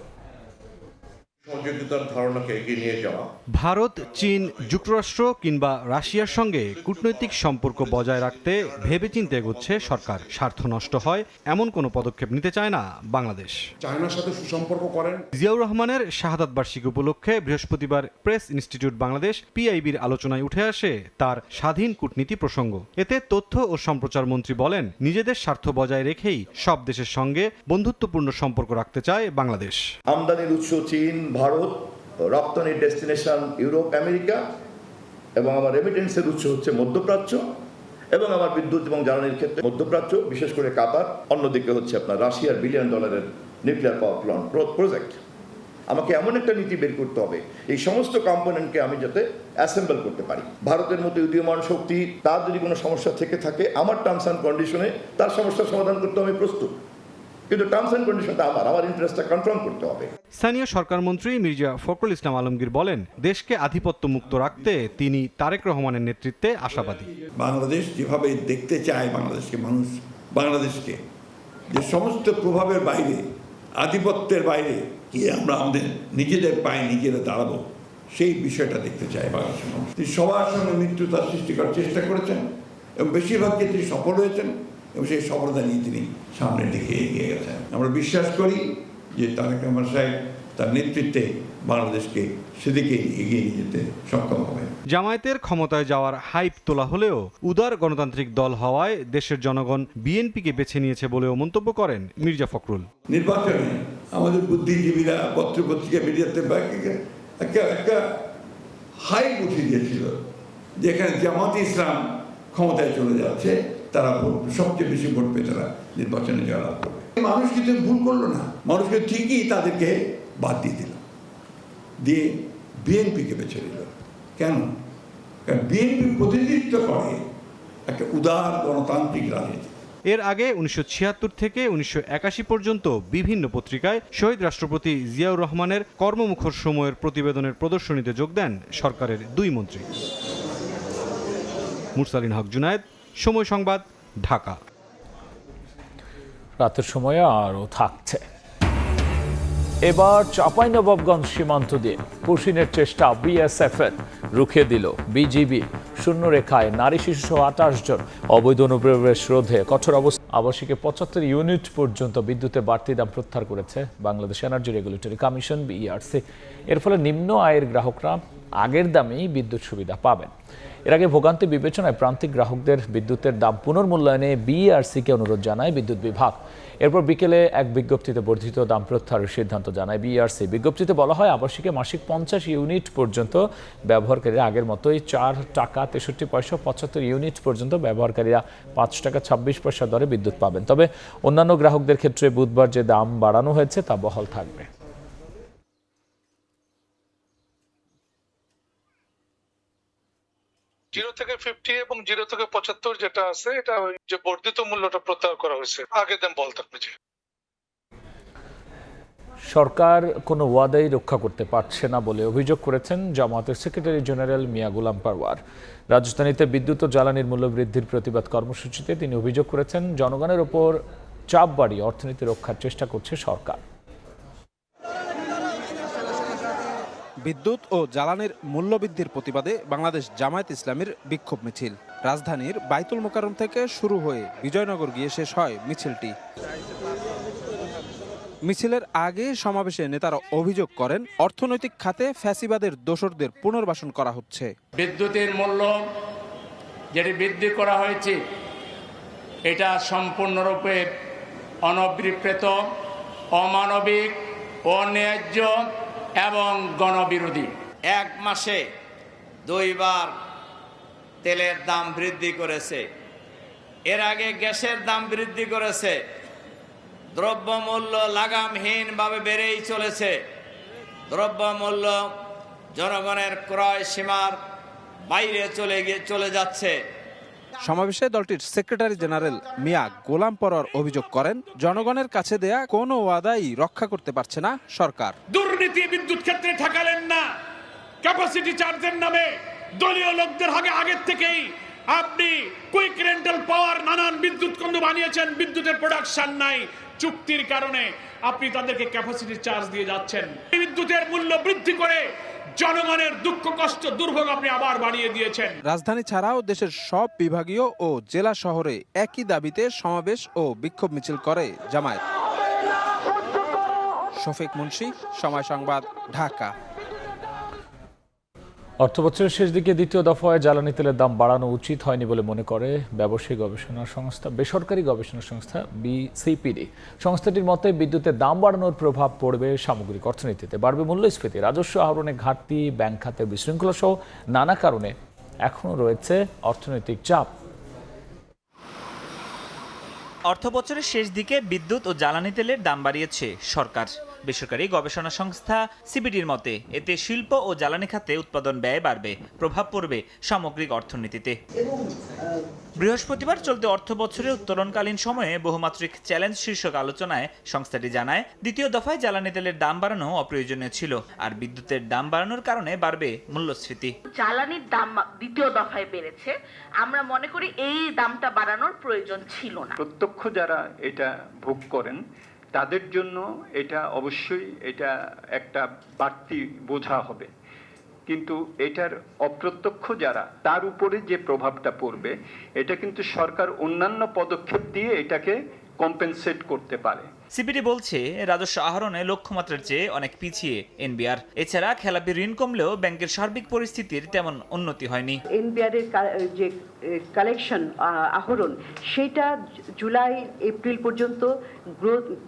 সহযোগিতার ধারণাকে এগিয়ে নিয়ে যাওয়া। ভারত, চীন, যুক্তরাষ্ট্র কিংবা রাশিয়ার সঙ্গে কূটনৈতিক সম্পর্ক বজায় রাখতে ভেবেচিন্তে এগোচ্ছে সরকার। স্বার্থ নষ্ট হয় এমন কোনো পদক্ষেপ নিতে চায় না বাংলাদেশ। চায়নার সাথে সুসম্পর্ক করেন। জিয়াউর রহমানের শাহাদাত বার্ষিকী উপলক্ষে বৃহস্পতিবার প্রেস ইনস্টিটিউট বাংলাদেশ পিআইবির আলোচনায় উঠে আসে তার স্বাধীন কূটনীতি প্রসঙ্গ। এতে তথ্য ও সম্প্রচার মন্ত্রী বলেন, নিজেদের স্বার্থ বজায় রেখেই সব দেশের সঙ্গে বন্ধুত্বপূর্ণ সম্পর্ক রাখতে চায় বাংলাদেশ। আমদানির উৎস চীন, ভারত, রপ্তানির ডেস্টিনেশন ইউরোপ, আমেরিকা, এবং আমার রেমিটেন্সের উৎস হচ্ছে মধ্যপ্রাচ্য, এবং আমার বিদ্যুৎ এবং জ্বালানির ক্ষেত্রে মধ্যপ্রাচ্য, বিশেষ করে কাতার, অন্যদিকে হচ্ছে আপনার রাশিয়ার $1 billion nuclear power plant project. আমাকে এমন একটা নীতি বের করতে হবে এই সমস্ত কম্পোনেন্টকে আমি যাতে অ্যাসেম্বল করতে পারি। ভারতের মতো উদীয়মান শক্তি, তার যদি কোনো সমস্যা থেকে থাকে, আমার টার্মস অ্যান্ড কন্ডিশনে তার সমস্যার সমাধান করতে আমি প্রস্তুত, কিন্তু টার্মস অ্যান্ড কন্ডিশনটা আমার ইন্টারেস্টটা কনফার্ম করতে হবে। স্থানীয় সরকার মন্ত্রী মির্জা ফখরুল ইসলাম আলমগীর বলেন, দেশকে আধিপত্য মুক্ত রাখতে তিনি তারেক রহমানের নেতৃত্বে আশাবাদী। বাংলাদেশ যেভাবে দেখতে চায় বাংলাদেশকে মানুষ, বাংলাদেশকে যে সমস্ত প্রভাবের বাইরে, আধিপত্যের বাইরে কি আমরা আমাদের নিজেদের পায়ে নিজেরা দাঁড়াবো, সেই বিষয়টা দেখতে চায় বাংলাদেশের মানুষ। তিনি সবার সঙ্গে মিত্রতা সৃষ্টি করার চেষ্টা করেছেন এবং বেশিরভাগ ক্ষেত্রে সফল হয়েছেন, এবং সেই সফলতা নিয়ে তিনি সামনের দিকে এগিয়ে গেছেন। আমরা বিশ্বাস করি যে তারেক রহমান সাহেব তার নেতৃত্বে বাংলাদেশকে সেদিকে এগিয়ে নিয়ে যেতে সক্ষম হবে। জামায়াতের ক্ষমতায় যাওয়ার হাইপ তোলা হলেও উদার গণতান্ত্রিক দল হওয়ায় দেশের জনগণ বিএনপিকে বেছে নিয়েছে বলেও মন্তব্য করেন মির্জা ফখরুল। নির্বাচনে আমাদের বুদ্ধিজীবীরা, পত্রপত্রিকা, মিডিয়াতে একটা হাইপ উঠে গিয়েছিল, যেখানে জামাত ইসলাম ক্ষমতায় চলে যাচ্ছে, তারা সবচেয়ে বেশি ভোট পেয়ে তারা নির্বাচনে জয়লাভ করবে। মানুষ কিন্তু ভুল করলো না, মানুষকে ঠিকই তাদেরকে বাদ দিয়ে দিল, দিয়ে বিএনপিকে বেছে দিল। কেন? কারণ বিএনপি প্রতিনিধিত্ব করে একটা উদার গণতান্ত্রিক রাজনীতি। এর আগে 1976 থেকে 1981 পর্যন্ত বিভিন্ন পত্রিকায় শহীদ রাষ্ট্রপতি জিয়াউর রহমানের কর্মমুখর সময়ের প্রতিবেদনের প্রদর্শনীতে যোগ দেন সরকারের 2 মন্ত্রী। মুরসালিন হক জুনায়েদ, সময় সংবাদ, ঢাকা। রাতের সময়ে আরও থাকছে। এবার চাঁপাইনবাবগঞ্জ সীমান্ত দিয়ে পুশিনের চেষ্টা বিএসএফের রুখে দিল বিজিবি। শূন্যরেখায় নারী শিশু সহ 28 জন অবৈধ অনুপ্রবেশ রোধে কঠোর অবস্থা। আবাসিকে 75 ইউনিট পর্যন্ত বিদ্যুতের বাড়তি দাম প্রত্যাহার করেছে Bangladesh energy regulatory commission BERC. এর ফলে নিম্ন আয়ের গ্রাহকরা আগের দামেই বিদ্যুৎ সুবিধা পাবেন। এর আগে ভোগান্তি বিবেচনায় প্রান্তিক গ্রাহকদের বিদ্যুতের দাম পুনর্মূল্যায়নে বিইআরসিকে অনুরোধ জানায় বিদ্যুৎ বিভাগ। এরপর বিকেলে এক বিজ্ঞপ্তিতে বর্ধিত দাম প্রত্যাহারের সিদ্ধান্ত জানায় বিইআরসি। বিজ্ঞপ্তিতে বলা হয়, আবাসিকে মাসিক 50 ইউনিট পর্যন্ত ব্যবহারকারীরা আগের মতোই $4.63 75 ইউনিট পর্যন্ত ব্যবহারকারীরা $5.26 দরে বিদ্যুৎ পাবেন। তবে অন্যান্য গ্রাহকদের ক্ষেত্রে বুধবার যে দাম বাড়ানো হয়েছে তা বহাল থাকবে। 0 থেকে 50 এবং 0 থেকে 75 যেটা আছে, এটা যে বর্ধিত মূল্যটা প্রত্যাহার করা হয়েছে, আগের দাম বহাল থাকবে। সরকার কোনো ওয়াদাই রক্ষা করতে পারছে না বলে অভিযোগ করেছেন জামায়াতের সেক্রেটারি জেনারেল মিয়া গোলাম পারওয়ার। রাজধানীতে বিদ্যুৎ ও জ্বালানির মূল্য বৃদ্ধির প্রতিবাদ কর্মসূচিতে তিনি অভিযোগ করেছেন, জনগণের ওপর চাপ বাড়িয়ে অর্থনীতি রক্ষার চেষ্টা করছে সরকার। বিদ্যুৎ ও জ্বালানির মূল্যবৃদ্ধির প্রতিবাদে বাংলাদেশ জামায়াত ইসলামীর বিক্ষোভ মিছিল রাজধানীর বাইতুল মোকাররম থেকে শুরু হয়ে বিজয়নগর গিয়ে শেষ হয় মিছিলটি। মিছিলের আগে সমাবেশে নেতারা অভিযোগ করেন, অর্থনৈতিক খাতে ফ্যাসিবাদের দোসরদের পুনর্বাসন করা হচ্ছে। বিদ্যুতের মূল্য যেটি বৃদ্ধি করা হয়েছে, এটা সম্পূর্ণরূপে অনভিপ্রেত, অমানবিক, অন্যায্য এবং গণবিরোধী। এক মাসে 2 বার তেলের দাম বৃদ্ধি করেছে, এর আগে গ্যাসের দাম বৃদ্ধি করেছে। দ্রব্যমূল্য লাগামহীনভাবে বেড়েই চলেছে। দ্রব্যমূল্য জনগণের ক্রয় সীমার বাইরে চলে যাচ্ছে। সমাবেশে দলটির সেক্রেটারি জেনারেল মিয়া গোলাম পরওয়ার অভিযোগ করেন, জনগণের কাছে দেয়া কোনো ওয়াদাই রক্ষা করতে পারছে না সরকার। দুর্নীতি বিদ্যুৎ ক্ষেত্রে ঠেকালেন না, ক্যাপাসিটি চার্জের নামে দলীয় লোকদের আগের থেকেই আপনি কুইক রেন্টাল পাওয়ার নানান বিদ্যুৎ কেন্দ্র বানিয়েছেন, বিদ্যুতের প্রোডাকশন নাই, চুক্তির কারণে আপনি তাদেরকে ক্যাপাসিটি চার্জ দিয়ে যাচ্ছেন। বিদ্যুতের মূল্য বৃদ্ধি করে জনগণের দুঃখ কষ্ট দুর্ভোগ আপনি আবার বাড়িয়ে দিয়েছেন। রাজধানী ছাড়াও দেশের সব বিভাগীয় ও জেলা শহরে একই দাবিতে সমাবেশ ও বিক্ষোভ মিছিল করে জামায়াত। শফিক মুন্সি, সময় সংবাদ, ঢাকা। অর্থবছরের শেষ দিকে দ্বিতীয় দফায় জ্বালানি তেলের দাম বাড়ানো উচিত হয়নি বলে মনে করে বেসরকারি গবেষণা সংস্থা বিসিপিডি। সংস্থাটির মতে বিদ্যুতের দাম বাড়ানোর প্রভাব পড়বে সামগ্রিক অর্থনীতিতে, বাড়বে মূল্যস্ফীতি, রাজস্ব আহরণে ঘাটতি, ব্যাংক খাতের বিশৃঙ্খলা সহ নানা কারণে এখনও রয়েছে অর্থনৈতিক চাপ। অর্থবছরের শেষ দিকে বিদ্যুৎ ও জ্বালানি তেলের দাম বাড়িয়েছে সরকার। বেসরকারি গবেষণা সংস্থা সিপিডির মতে এতে শিল্প ও জ্বালানি খাতে উৎপাদন ব্যয় বাড়বে, প্রভাব পড়বে সামগ্রিক অর্থনীতিতে। বৃহস্পতিবার চলতি অর্থবছরে উত্তোলনকালীন সময়ে বহুমাত্রিক চ্যালেঞ্জ শীর্ষক আলোচনায় সংস্থাটি জানায়, দ্বিতীয় দফায় জ্বালানি তেলের দাম বাড়ানো অপ্রয়োজনীয় ছিল, আর বিদ্যুতের দাম বাড়ানোর কারণে বাড়বে মূল্যস্ফীতি। জ্বালানির দাম দ্বিতীয় দফায় বেড়েছে, আমরা মনে করি এই দামটা বাড়ানোর প্রয়োজন ছিল না। প্রত্যক্ষ যারা এটা ভোগ করেন তাদের জন্য এটা অবশ্যই এটা একটা বাড়তি বোঝা হবে, কিন্তু এটার অপ্রত্যক্ষ যারা তার উপরে যে প্রভাবটা পড়বে এটা কিন্তু সরকার অন্যান্য পদক্ষেপ দিয়ে এটাকে কম্পেনসেট করতে পারে। সিপিডি বলছে রাজস্ব আহরণে লক্ষ্যমাত্রার চেয়ে অনেক পিছিয়ে এনবিআর। এছাড়া খেলাপি ঋণ কমলেও ব্যাংকের সার্বিক পরিস্থিতির তেমন উন্নতি হয়নি। এনবিআর এর যে কালেকশন আহরণ সেটা জুলাই এপ্রিল পর্যন্ত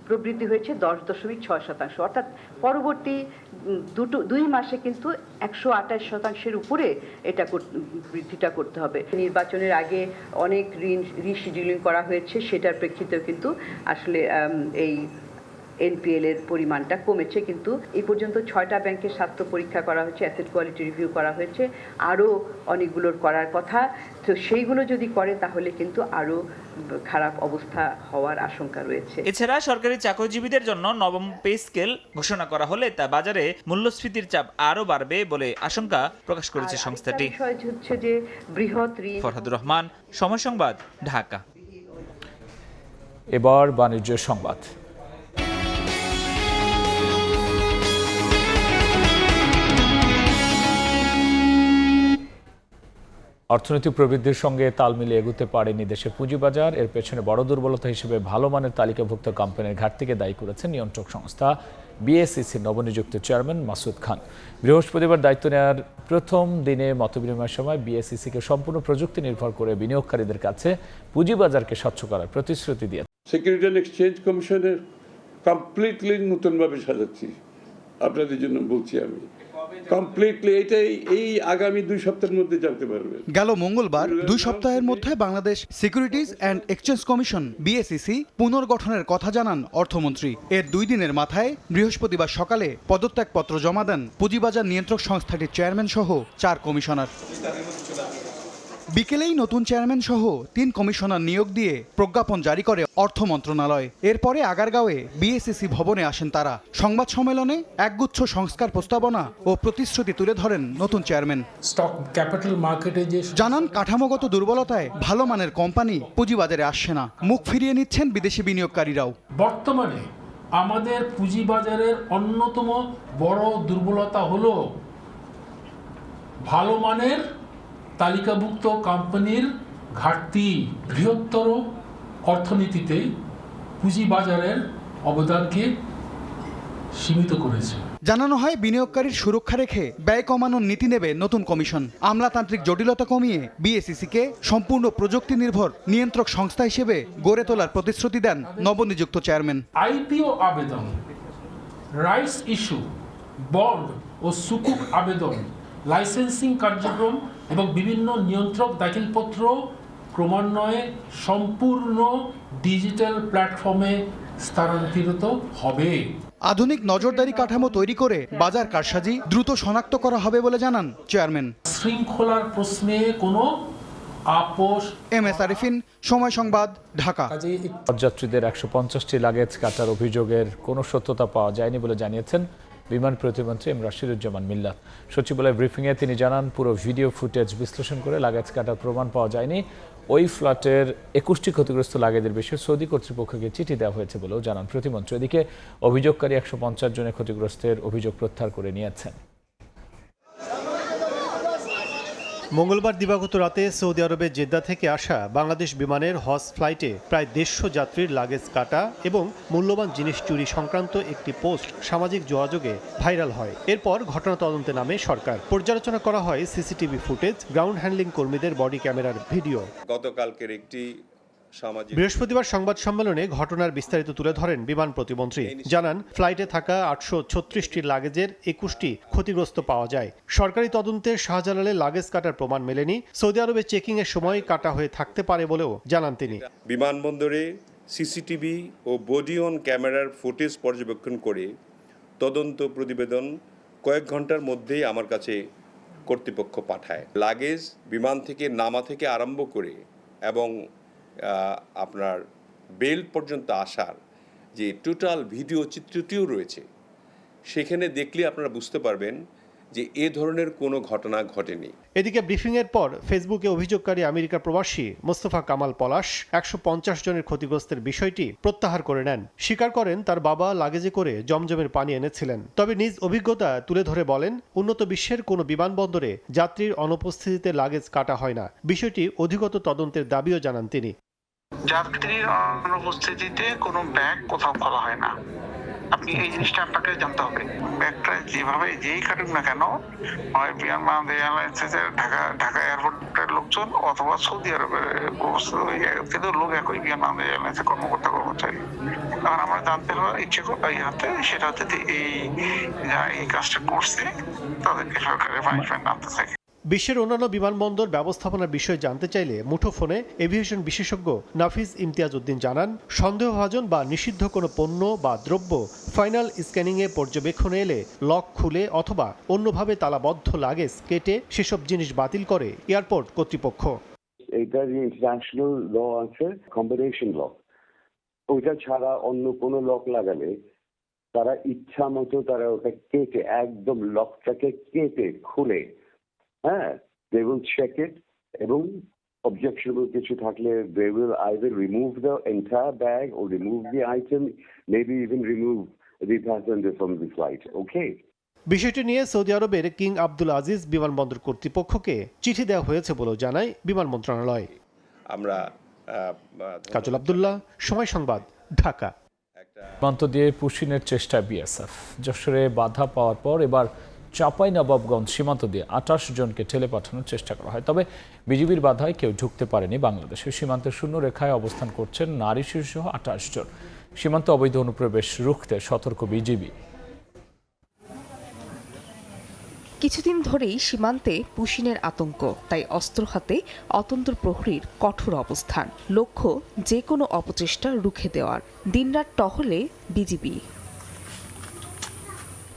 প্রবৃদ্ধি হয়েছে 10.6%, অর্থাৎ পরবর্তী 2 মাসে কিন্তু 128% উপরে এটা বৃদ্ধিটা করতে হবে। নির্বাচনের আগে অনেক ঋণ রিশিডিউলিং করা হয়েছে, সেটার প্রেক্ষিতেও কিন্তু আসলে এই এনপিএল এর পরিমাণটা কমেছে, কিন্তু এই পর্যন্ত 6টা ব্যাংকের স্বাস্থ্য পরীক্ষা করা হয়েছে, অ্যাসেট কোয়ালিটি রিভিউ করা হয়েছে, আরও অনেকগুলোর করার কথা। তো সেইগুলো যদি করে তাহলে কিন্তু আরও খারাপ অবস্থা হওয়ার আশঙ্কা রয়েছে। এছাড়া সরকারি চাকরিজীবীদের জন্য নবম পে স্কেল ঘোষণা করা হলে তা বাজারে মূল্যস্ফীতির চাপ আরও বাড়বে বলে আশঙ্কা প্রকাশ করেছে সংস্থাটি। বিষয় হচ্ছে যে বৃহৎ ঋণ। ফরহাদুর রহমান, সময় সংবাদ, ঢাকা। এবার বাণিজ্য সংবাদ। অর্থনৈতিক প্রবৃদ্ধির সঙ্গে তাল মিলিয়ে এগুতে পারেনি দেশের পুঁজিবাজার। এর পেছনে বড় দুর্বলতা হিসেবে ভালো মানের তালিকাভুক্ত কোম্পানির ঘাটতিকে দায়ী করেছেন নিয়ন্ত্রক সংস্থা বিএসইসির নবনিযুক্ত চেয়ারম্যান মাসুদ খান। বৃহস্পতিবার দায়িত্ব নেওয়ার প্রথম দিনে মতবিনিময়ের সময় বিএসইসিকে সম্পূর্ণ প্রযুক্তি নির্ভর করে বিনিয়োগকারীদের কাছে পুঁজিবাজারকে স্বচ্ছ করার প্রতিশ্রুতি দিয়ে সিকিউরিটি অ্যান্ড এক্সচেঞ্জ কমিশনের কমপ্লিটলি নতুনভাবে সাজাচ্ছি। আপনাদের জন্য বলছি আমি কমপ্লিটলি, এটাই এই আগামী 2 সপ্তাহের মধ্যে জানতে পারবেন। গেল মঙ্গলবার 2 সপ্তাহের মধ্যে Bangladesh securities and exchange commission BSEC পুনর্গঠনের কথা জানান অর্থমন্ত্রী। এর 2 দিনের মাথায় বৃহস্পতিবার সকালে পদত্যাগপত্র জমা দেন পুঁজিবাজার নিয়ন্ত্রক সংস্থাটির চেয়ারম্যান সহ 4 কমিশনার। বিকেলেই নতুন চেয়ারম্যান সহ 3 কমিশনার নিয়োগ দিয়ে প্রজ্ঞাপন জারি করে অর্থ মন্ত্রণালয়। এরপরে আগারগাঁওয়ে বিএসইসি ভবনে আসেন তারা। সংবাদ সম্মেলনে একগুচ্ছ সংস্কার প্রস্তাবনা ও প্রতিশ্রুতি তুলে ধরেন নতুন চেয়ারম্যান। স্টক ক্যাপিটাল মার্কেটে যে জানান কাঠামোগত দুর্বলতায় ভালো মানের কোম্পানি পুঁজিবাজারে আসছে না, মুখ ফিরিয়ে নিচ্ছেন বিদেশি বিনিয়োগকারীরাও। বর্তমানে আমাদের পুঁজিবাজারের অন্যতম বড় দুর্বলতা হলো ভালো মানের তালিকাভুক্ত কোম্পানির ঘাটতি। বৃহত্তর অর্থনীতিতে পুঁজিবাজারের অবদানকে সীমিত করেছে। জানানো হয় বিনিয়োগকারীর সুরক্ষা রেখে ব্যয় কমানোর নীতি নেবে নতুন কমিশন। আমলাতান্ত্রিক জটিলতা কমিয়ে বিএসইসিকে সম্পূর্ণ প্রযুক্তি নির্ভর নিয়ন্ত্রক সংস্থা হিসেবে গড়ে তোলার প্রতিশ্রুতি দেন নবনিযুক্ত চেয়ারম্যান। আইপিও আবেদন, রাইটস ইস্যু, বন্ড ও সুকুক আবেদন, লাইসেন্সিং কার্যক্রম এবং বিভিন্ন নিয়ন্ত্রক দাখিলপত্র ক্রমান্বয়ে সম্পূর্ণ ডিজিটাল প্ল্যাটফর্মে স্থানান্তরিত হবে। আধুনিক নজরদারি কাঠামো তৈরি করে বাজার কারসাজি দ্রুত শনাক্ত করা হবে বলে জানান চেয়ারম্যান। শৃঙ্খলার প্রশ্নে কোনো আপোষ। এমএস আরিফিন, সময় সংবাদ, ঢাকা। যাত্রীদের 150টি লাগেজ কাটার অভিযোগের কোনো সত্যতা পাওয়া যায়নি বলে জানিয়েছেন বিমান প্রতিমন্ত্রী এম রাশিদুজ্জামান মিল্লাত। সচিবালয় ব্রিফিংয়ে তিনি জানান, পুরো ভিডিও ফুটেজ বিশ্লেষণ করে লাগেজ কাটার প্রমাণ পাওয়া যায়নি। ওই ফ্লাইটের 21টি ক্ষতিগ্রস্ত লাগেজের বিষয়ে সৌদি কর্তৃপক্ষকে চিঠি দেওয়া হয়েছে বলেও জানান প্রতিমন্ত্রী। এদিকে অভিযোগকারী 150 জনের ক্ষতিগ্রস্তের অভিযোগ প্রত্যাহার করে নিয়েছেন। মঙ্গলবার দিবাগত রাতে সৌদি আরবের জেদ্দা থেকে আসা বাংলাদেশ বিমানের হজ ফ্লাইটে প্রায় 150 যাত্রীর লাগেজ কাটা এবং মূল্যবান জিনিস চুরি সংক্রান্ত একটি পোস্ট সামাজিক যোগাযোগে ভাইরাল হয়। এরপর ঘটনা তদন্তে নামে সরকার। পর্যালোচনা করা হয় সিসিটিভি ফুটেজ, গ্রাউন্ড হ্যান্ডলিং কর্মীদের বডি ক্যামেরার ভিডিও। গতকালকের একটি বৃহস্পতিবার সংবাদ সম্মেলনে ঘটনার বিস্তারিত তুলে ধরেন বিমান প্রতিমন্ত্রী। জানান, ফ্লাইটে থাকা 836টি লাগেজের 21টি ক্ষতিগ্রস্ত পাওয়া যায়। সরকারি তদন্তে শাহজালালে লাগেজ কাটার প্রমাণ মেলেনি। সৌদি আরবে চেকিং এর সময় কাটা হয়ে থাকতে পারে বলেও জানান তিনি। বিমানবন্দরে সিসিটিভি ও বডি অন ক্যামেরার ফুটেজ পর্যবেক্ষণ করে তদন্ত প্রতিবেদন কয়েক ঘন্টার মধ্যেই আমার কাছে কর্তৃপক্ষ পাঠায়। লাগেজ বিমান থেকে নামা থেকে আরম্ভ করে এবং আপনার বেল্ট পর্যন্ত আসার যে টোটাল ভিডিও চিত্রটিও রয়েছে, সেখানে দেখলে আপনারা বুঝতে পারবেন যে এ ধরনের কোনো ঘটনা ঘটেনি। এদিকে ব্রিফিংয়ের পর ফেসবুকে অভিযোগকারী আমেরিকা প্রবাসী মোস্তফা কামাল পলাশ 150 জনের ক্ষতিগ্রস্তের বিষয়টি প্রত্যাহার করে নেন। স্বীকার করেন, তার বাবা লাগেজে করে জমজমের পানি এনেছিলেন। তবে নিজ অভিজ্ঞতা তুলে ধরে বলেন, উন্নত বিশ্বের কোনো বিমানবন্দরে যাত্রীর অনুপস্থিতিতে লাগেজ কাটা হয় না। বিষয়টি অধিকতর তদন্তের দাবিও জানান তিনি। যাত্রীর অনুপস্থিতিতে কোনো ব্যাগ কোথাও খোলা হয় না। আপনি এই জিনিসটা আপনাকে জানতে হবে। ব্যাগটা যেভাবে যেই কাটুক না কেন, হয় বিমান এয়ারলাইন্সের ঢাকা এয়ারপোর্টের লোকজন অথবা সৌদি আরবের কিন্তু লোক একই বিমান এয়ারলাইন্সের কর্মচারী। কারণ আমরা জানতে ইচ্ছে হাতে সেটা হচ্ছে এই কাজটা করছে তাদেরকে সরকারের পানিশমেন্ট আনতে থাকে। বিশ্বের অন্যান্য বিমানবন্দর ব্যবস্থাপনার বিষয়ে জানতে চাইলে মুঠোফোনে এভিয়েশন বিশেষজ্ঞ নাফিজ ইমতিয়াজ উদ্দিন জানান, সন্দেহভাজন বা নিষিদ্ধ কোনো পণ্য বা দ্রব্য ফাইনাল স্ক্যানিংয়ে পর্যবেক্ষণে এলে লক খুলে অথবা অন্যভাবে তালাবদ্ধ লাগেজ কেটে সেসব জিনিস বাতিল করে এয়ারপোর্ট কর্তৃপক্ষ। এটা যে ইন্টারন্যাশনাল ল আছে, কম্বিনেশন লক, ওইটা ছাড়া অন্য কোনো লক লাগালে তারা ইচ্ছা মতো তারা ওটা কেটে একদম লকটাকে কেটে খুলে they will check it এবং objectionable কিছু থাকলে they will either remove the entire bag or remove the item, maybe even remove the passenger from the flight. Okay. বিষয়টি নিয়ে সৌদি আরবের কিং আব্দুল আজিজ বিমানবন্দর কর্তৃপক্ষকে চিঠি দেওয়া হয়েছে বলেও জানায় বিমান মন্ত্রণালয়। আমরা কাজল আব্দুল্লাহ, সময় সংবাদ, ঢাকা। সীমান্ত দিয়ে পুশিনের চেষ্টা বিএসএফ। যশোরে বাধা পাওয়ার পর এবার চাঁপাইনবাবগঞ্জ সীমান্ত দিয়ে 28 জনকে ঠেলে পাঠানোর চেষ্টা করা হয়। তবে বিজিবির বাধায় কেউ ঢুকতে পারেনি বাংলাদেশে। সীমান্তের শূন্য রেখায় অবস্থান করছেন নারী শিশুসহ 28 জন। সীমান্ত অবৈধ অনুপ্রবেশ রুখতে সতর্ক বিজিবি। কিছুদিন ধরেই সীমান্তে পুশিনের আতঙ্ক, তাই অস্ত্র হাতে অতন্ত্র প্রহরীর কঠোর অবস্থান। লক্ষ্য যে কোনো অপচেষ্টা রুখে দেওয়ার। দিনরাত টহলে বিজিবি।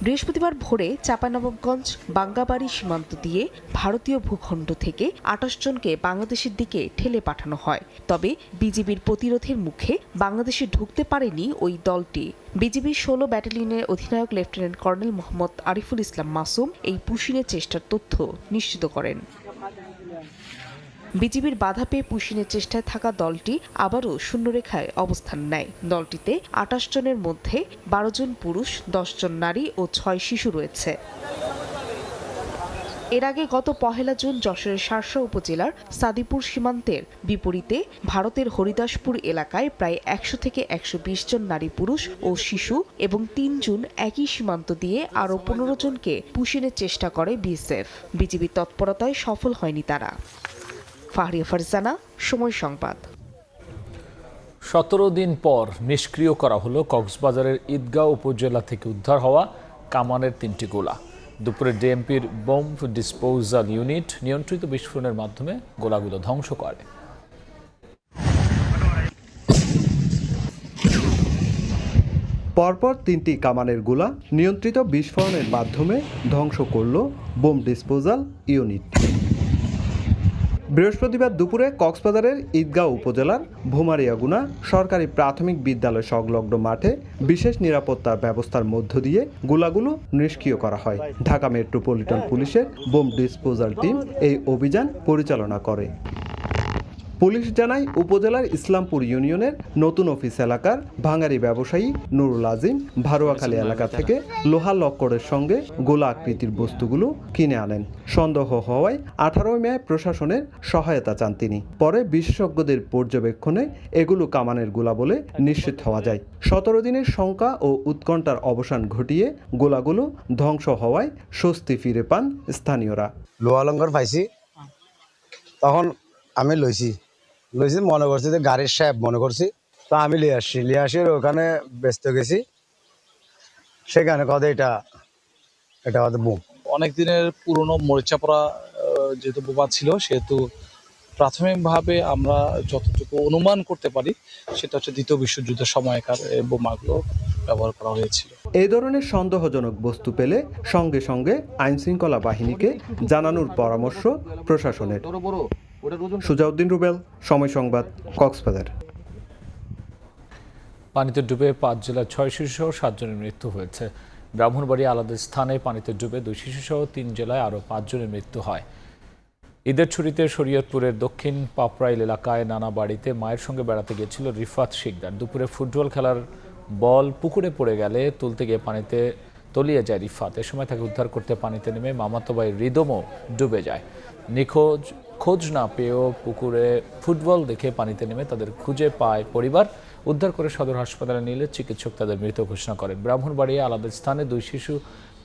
বৃহস্পতিবার ভোরে চাঁপাইনবাবগঞ্জ বাঙ্গাবাড়ি সীমান্ত দিয়ে ভারতীয় ভূখণ্ড থেকে 28 জনকে বাংলাদেশের দিকে ঠেলে পাঠানো হয়। তবে বিজিবির প্রতিরোধের মুখে বাংলাদেশে ঢুকতে পারেনি ওই দলটি। বিজিবির 16 ব্যাটালিয়নের অধিনায়ক লেফটেন্যান্ট কর্নেল মোহাম্মদ আরিফুল ইসলাম মাসুম এই পুশিনের চেষ্টার তথ্য নিশ্চিত করেন। বিজিবির বাধা পেয়ে পুশিনের চেষ্টায় থাকা দলটি আবারও শূন্যরেখায় অবস্থান নেয়। দলটিতে 28 জনের মধ্যে 12 জন পুরুষ, 10 জন নারী ও 6 শিশু রয়েছে। এর আগে গত 1 জুন যশোরের শার্শা উপজেলার সাদিপুর সীমান্তের বিপরীতে ভারতের হরিদাসপুর এলাকায় প্রায় 100 থেকে 120 জন নারী পুরুষ ও শিশু এবং 3 জুন একই সীমান্ত দিয়ে আরও 15 জনকে পুশিনের চেষ্টা করে বিএসএফ। বিজিবির তৎপরতায় সফল হয়নি তারা। ফাহরিয়া ফারজানা, সময় সংবাদ। 17 দিন পর নিষ্ক্রিয় করা হলো কক্সবাজারের ঈদগাঁও উপজেলা থেকে উদ্ধার হওয়া কামানের 3টি গোলা। দুপুরে ডিএমপির বোম্ব ডিসপোজাল ইউনিট নিয়ন্ত্রিত বিস্ফোরণের মাধ্যমে গোলাগুলো ধ্বংস করে। পরপর 3টি কামানের গোলা নিয়ন্ত্রিত বিস্ফোরণের মাধ্যমে ধ্বংস করল বোম ডিসপোজাল ইউনিট। বৃহস্পতিবার দুপুরে কক্সবাজারের ঈদগাঁও উপজেলার ভুমারিয়াগুনা সরকারি প্রাথমিক বিদ্যালয় সংলগ্ন মাঠে বিশেষ নিরাপত্তার ব্যবস্থার মধ্য দিয়ে গোলাগুলো নিষ্ক্রিয় করা হয়। ঢাকা মেট্রোপলিটন পুলিশের বোম ডিসপোজাল টিম এই অভিযান পরিচালনা করে। পুলিশ জানায় উপজেলার ইসলামপুর ইউনিয়নের নতুন অফিস এলাকার ভাঙারি ব্যবসায়ী নুরুল আজিম ভারুয়াখালী এলাকা থেকে লোহা লক্করের সঙ্গে গোলা আকৃতির বস্তুগুলো কিনে আনেন। সন্দেহ হওয়ায় 18 মে প্রশাসনের সহায়তা চান তিনি। পরে বিশেষজ্ঞদের পর্যবেক্ষণে এগুলো কামানের গোলা বলে নিশ্চিত হওয়া যায়। 17 দিনের শঙ্কা ও উৎকণ্ঠার অবসান ঘটিয়ে গোলাগুলো ধ্বংস হওয়ায় স্বস্তি ফিরে পান স্থানীয়রা। লোহা লঙ্কর পাইছি, তখন আমি লইছি মনে করছি যে গাড়ির সাহেব মনে করছি, তো আমি লিয়ে আসি ওখানে ব্যস্ত গেছি, সেখানে কথা এটা হয়তো বুম। অনেক দিনের পুরনো মরিচা পড়া যেহেতু বোমা ছিল, সেহেতু প্রাথমিকভাবে আমরা যতটুকু অনুমান করতে পারি সেটা হচ্ছে দ্বিতীয় বিশ্বযুদ্ধের সময়কার বোমাগুলো ব্যবহার করা হয়েছিল। এই ধরনের সন্দেহজনক বস্তু পেলে সঙ্গে সঙ্গে আইনশৃঙ্খলা বাহিনীকে জানানোর পরামর্শ প্রশাসনের। সুজাউদ্দিন রুবেল, সময় সংবাদ, কক্সবাজার। পানিতে ডুবে 5 জেলার 6 শিশুসহ 7 জনের মৃত্যু হয়েছে। ব্রাহ্মণবাড়িয়া আলাদা স্থানে পানিতে ডুবে 2 শিশুসহ 3 জেলায় আরও 5 জনের মৃত্যু হয়। ঈদের ছুটিতে শরীয়তপুরের দক্ষিণ পাপড়াইল এলাকায় নানা বাড়িতে মায়ের সঙ্গে বেড়াতে গিয়েছিল রিফাত শিকদার। দুপুরে ফুটবল খেলার বল পুকুরে পড়ে গেলে তুলতে গিয়ে পানিতে তলিয়ে যায় রিফাত। এ সময় তাকে উদ্ধার করতে পানিতে নেমে মামাতো ভাই রিদমও ডুবে যায়। খোঁজ না পেয়েও পুকুরে ফুটবল দেখে পানিতে নেমে তাদের খুঁজে পায় পরিবার। উদ্ধার করে সদর হাসপাতালে নিলে চিকিৎসক তাদের মৃত ঘোষণা করেন। ব্রাহ্মণবাড়িয়া আলাদা স্থানে 2 শিশু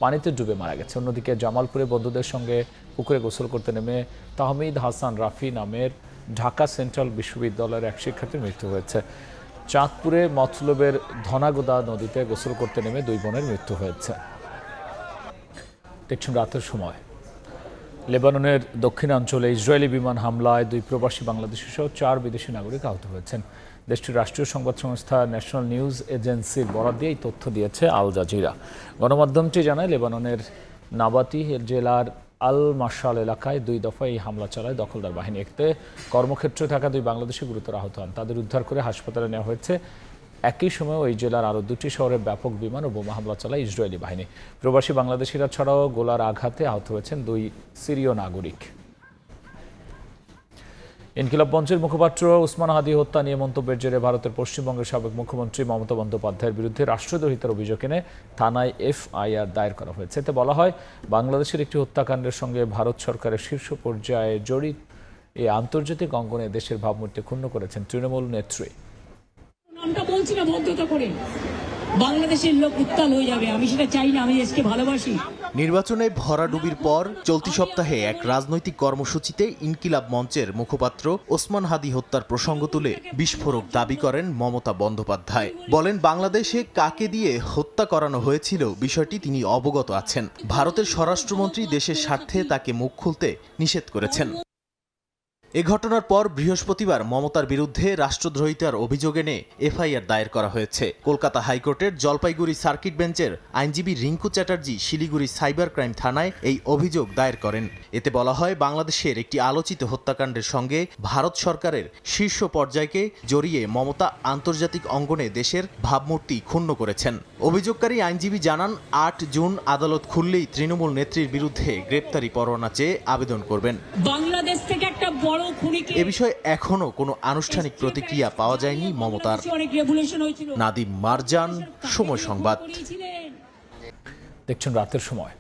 পানিতে ডুবে মারা গেছে। অন্যদিকে জামালপুরে বন্ধুদের সঙ্গে পুকুরে গোসল করতে নেমে তাহমিদ হাসান রাফি নামের ঢাকা সেন্ট্রাল বিশ্ববিদ্যালয়ের এক শিক্ষার্থীর মৃত্যু হয়েছে। চাঁদপুরে মতলবের ধনাগোদা নদীতে গোসল করতে নেমে 2 বোনের মৃত্যু হয়েছে। দেখছেন রাতের সময়। লেবাননের দক্ষিণাঞ্চলে ইসরায়েলি বিমান হামলায় 2 প্রবাসী বাংলাদেশি সহ 4 বিদেশি নাগরিক আহত হয়েছেন। দেশটির রাষ্ট্রীয় সংবাদ সংস্থা ন্যাশনাল নিউজ এজেন্সির বরাত দিয়ে এই তথ্য দিয়েছে আল জাজিরা। গণমাধ্যমটি জানায় লেবাননের নাবাতি জেলার আল মাশাল এলাকায় 2 দফায় এই হামলা চালায় দখলদার বাহিনী। এতে কর্মক্ষেত্রে থাকা 2 বাংলাদেশি গুরুতর আহত হন। তাদের উদ্ধার করে হাসপাতালে নেওয়া হয়েছে। একই সময় ওই জেলার আরও 2টি শহরে ব্যাপক বিমান ও বোমা হামলা চালায় ইসরায়েলি বাহিনী। প্রবাসী বাংলাদেশিরা ছাড়াও গোলার আঘাতে আহত হয়েছেন 2 সিরীয় নাগরিক। ইনকিলাব মঞ্চের মুখপাত্র ওসমান হাদি হত্যা নিয়ে মন্তব্যের জেরে ভারতের পশ্চিমবঙ্গের সাবেক মুখ্যমন্ত্রী মমতা বন্দ্যোপাধ্যায়ের বিরুদ্ধে রাষ্ট্রদ্রোহিতার অভিযোগ এনে থানায় FIR দায়ের করা হয়েছে। এতে বলা হয়, বাংলাদেশের একটি হত্যাকাণ্ডের সঙ্গে ভারত সরকারের শীর্ষ পর্যায়ে জড়িত এই আন্তর্জাতিক অঙ্গনে দেশের ভাবমূর্তি ক্ষুণ্ণ করেছেন তৃণমূল নেত্রী। নামটা বলছি না ভদ্রতা করে, বাংলাদেশের লোক উত্তাল হয়ে যাবে, আমি সেটা চাই না, আমি দেশকে ভালোবাসি। নির্বাচনে ভরাডুবির পর চলতি সপ্তাহে এক রাজনৈতিক কর্মসূচিতে ইনকিলাব মঞ্চের মুখপাত্র ওসমান হাদি হত্যার প্রসঙ্গ তুলে বিস্ফোরক দাবি করেন মমতা বন্দ্যোপাধ্যায়। বলেন, বাংলাদেশে কাকে দিয়ে হত্যা করানো হয়েছিল বিষয়টি তিনি অবগত আছেন। ভারতের স্বরাষ্ট্রমন্ত্রী দেশের স্বার্থে তাকে মুখ খুলতে নিষেধ করেছেন। এ ঘটনার পর বৃহস্পতিবার মমতার বিরুদ্ধে রাষ্ট্রদ্রোহিতার অভিযোগ এনে FIR দায়ের করা হয়েছে। কলকাতা হাইকোর্টের জলপাইগুড়ি সার্কিট বেঞ্চের আইনজীবী রিঙ্কু চ্যাটার্জি শিলিগুড়ি সাইবার ক্রাইম থানায় এই অভিযোগ দায়ের করেন। এতে বলা হয়, বাংলাদেশের একটি আলোচিত হত্যাকাণ্ডের সঙ্গে ভারত সরকারের শীর্ষ পর্যায়কে জড়িয়ে মমতা আন্তর্জাতিক অঙ্গনে দেশের ভাবমূর্তি ক্ষুণ্ণ করেছেন। অভিযোগকারী আইনজীবী জানান, 8 জুন আদালত খুললেই তৃণমূল নেত্রীর বিরুদ্ধে গ্রেপ্তারি পরোয়ানা চেয়ে আবেদন করবেন। বাংলাদেশ থেকে একটা এ বিষয়ে এখনো কোনো আনুষ্ঠানিক প্রতিক্রিয়া পাওয়া যায়নি মমতার। নাদিম মারজান, সময় সংবাদ। দেখছেন রাতের সময়।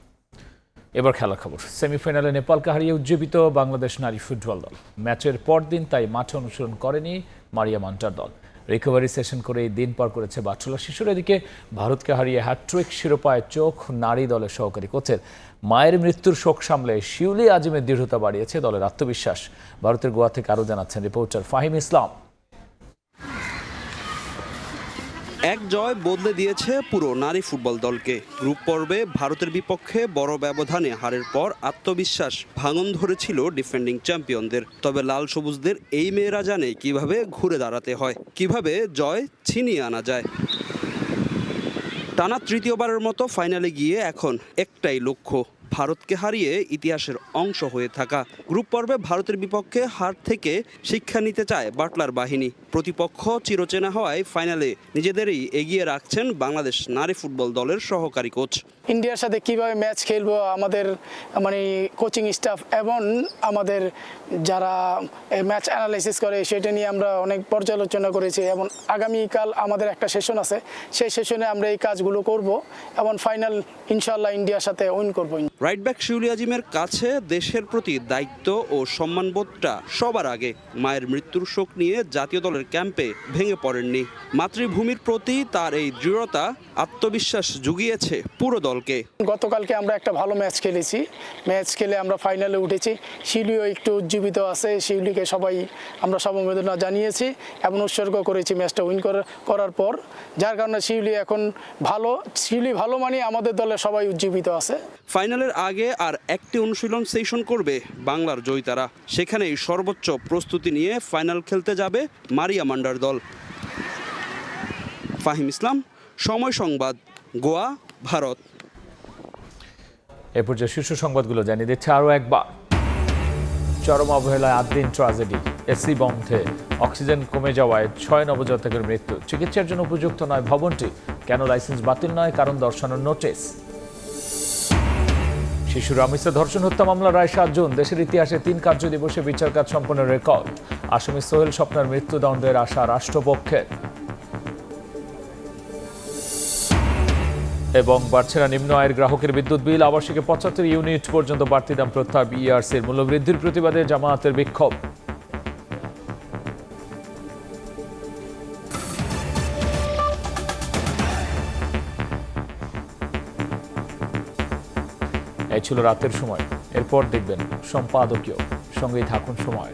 এবার খেলার খবর। সেমিফাইনালে নেপালকে হারিয়ে উজ্জীবিত বাংলাদেশ নারী ফুটবল দল। ম্যাচের পরদিন তাই মাঠে অনুসরণ করেনি মারিয়া মান্টার দল। রিকভারি সেশন করে এই দিন পার করেছে বাটুলা শিশুর। এদিকে ভারতকে হারিয়ে হ্যাট্রিক শিরোপায় চোখ নারী দলের সহকারী কোচের। মায়ের মৃত্যুর শোক সামলে শিউলি আজিমের দৃঢ়তা বাড়িয়েছে দলের আত্মবিশ্বাস। ভারতের গোয়া থেকে আরও জানাচ্ছেন রিপোর্টার ফাহিম ইসলাম। এক জয় বদলে দিয়েছে পুরো নারী ফুটবল দলকে। গ্রুপ পর্বে ভারতের বিপক্ষে বড় ব্যবধানে হারের পর আত্মবিশ্বাস ভাঙন ধরেছিল ডিফেন্ডিং চ্যাম্পিয়নদের। তবে লাল সবুজদের এই মেয়েরা জানে কিভাবে ঘুরে দাঁড়াতে হয়, কিভাবে জয় ছিনিয়ে আনা যায়। টানা তৃতীয়বারের মতো ফাইনালে গিয়ে এখন একটাই লক্ষ্য, ভারতকে হারিয়ে ইতিহাসের অংশ হয়ে থাকা। গ্রুপ পর্বে ভারতের বিপক্ষে হার থেকে শিক্ষা নিতে চায় বাটলার বাহিনী। প্রতিপক্ষ চিরচেনা হওয়ায় ফাইনালে নিজেদেরই এগিয়ে রাখছেন বাংলাদেশ নারী ফুটবল দলের সহকারী কোচ। ইন্ডিয়ার সাথে কিভাবে ম্যাচ খেলবো আমাদের কোচিং স্টাফ এবং আমাদের যারা ম্যাচ অ্যানালাইসিস করে সেটা নিয়ে আমরা অনেক পর্যালোচনা করেছি এবং আগামীকাল আমাদের একটা সেশন আছে, সেই সেশনে আমরা এই কাজগুলো করব এবং ফাইনাল ইনশাআল্লাহ ইন্ডিয়ার সাথে উইন করব। রাইট ব্যাক শিউলি আজিমের কাছে দেশের প্রতি দায়িত্ব ও সম্মানবোধটা সবার আগে। মায়ের মৃত্যুর শোক নিয়ে জাতীয় দলের ক্যাম্পে ভেঙে পড়েননি। মাতৃভূমির প্রতি তার এই দৃঢ়তা আত্মবিশ্বাস জুগিয়েছে পুরো দলকে। গতকালকে আমরা একটা ভালো ম্যাচ খেলেছি, ম্যাচ খেলে আমরা ফাইনালে উঠেছি। শিউলিও একটু উজ্জীবিত আছে, শিউলিকে সবাই আমরা সমবেদনা জানিয়েছি এবং উৎসর্গ করেছি ম্যাচটা উইন করার পর, যার কারণে শিউলি এখন ভালো মানে আমাদের দলে সবাই উজ্জীবিত আছে। ফাইনালের আগে আর একটি অনুশীলন সেশন করবে বাংলার জয়িতারা। সেখানেই সর্বোচ্চ প্রস্তুতি নিয়ে ফাইনাল খেলতে যাবে মারিয়া মান্ডার দল। ফাহিম ইসলাম, সময় সংবাদ, গোয়া, ভারত। এ পর্যায়ে শীর্ষ সংবাদগুলো জানিয়ে দিচ্ছে আরও একবার। চরম অবহেলায় 8 দিন ট্র্যাজেডি। এসি বন্ধে অক্সিজেন কমে যাওয়ায় 6 নবজাতকের মৃত্যু। চিকিৎসার জন্য উপযুক্ত নয় ভবনটি। কেন লাইসেন্স বাতিল নয়, কারণ দর্শানোর নোটিশ। শিশু রামিসে ধর্ষণ হত্যা মামলার রায় 7 জুন। দেশের ইতিহাসে 3 কার্য দিবসে বিচার কাজ সম্পন্নের রেকর্ড। আসামি সোহেল স্বপ্নের মৃত্যুদণ্ডের আশা রাষ্ট্রপক্ষের। এবং বাড়ছে না নিম্ন আয়ের গ্রাহকের বিদ্যুৎ বিল। আবাসিকে 75 ইউনিট পর্যন্ত বাড়তি দাম প্রত্যাহার। বিইআরসির মূল্যবৃদ্ধির প্রতিবাদে জামায়াতের বিক্ষোভ। এই ছিল রাতের সময়। এরপর দেখবেন সম্পাদকীয়। সঙ্গেই থাকুন সময়।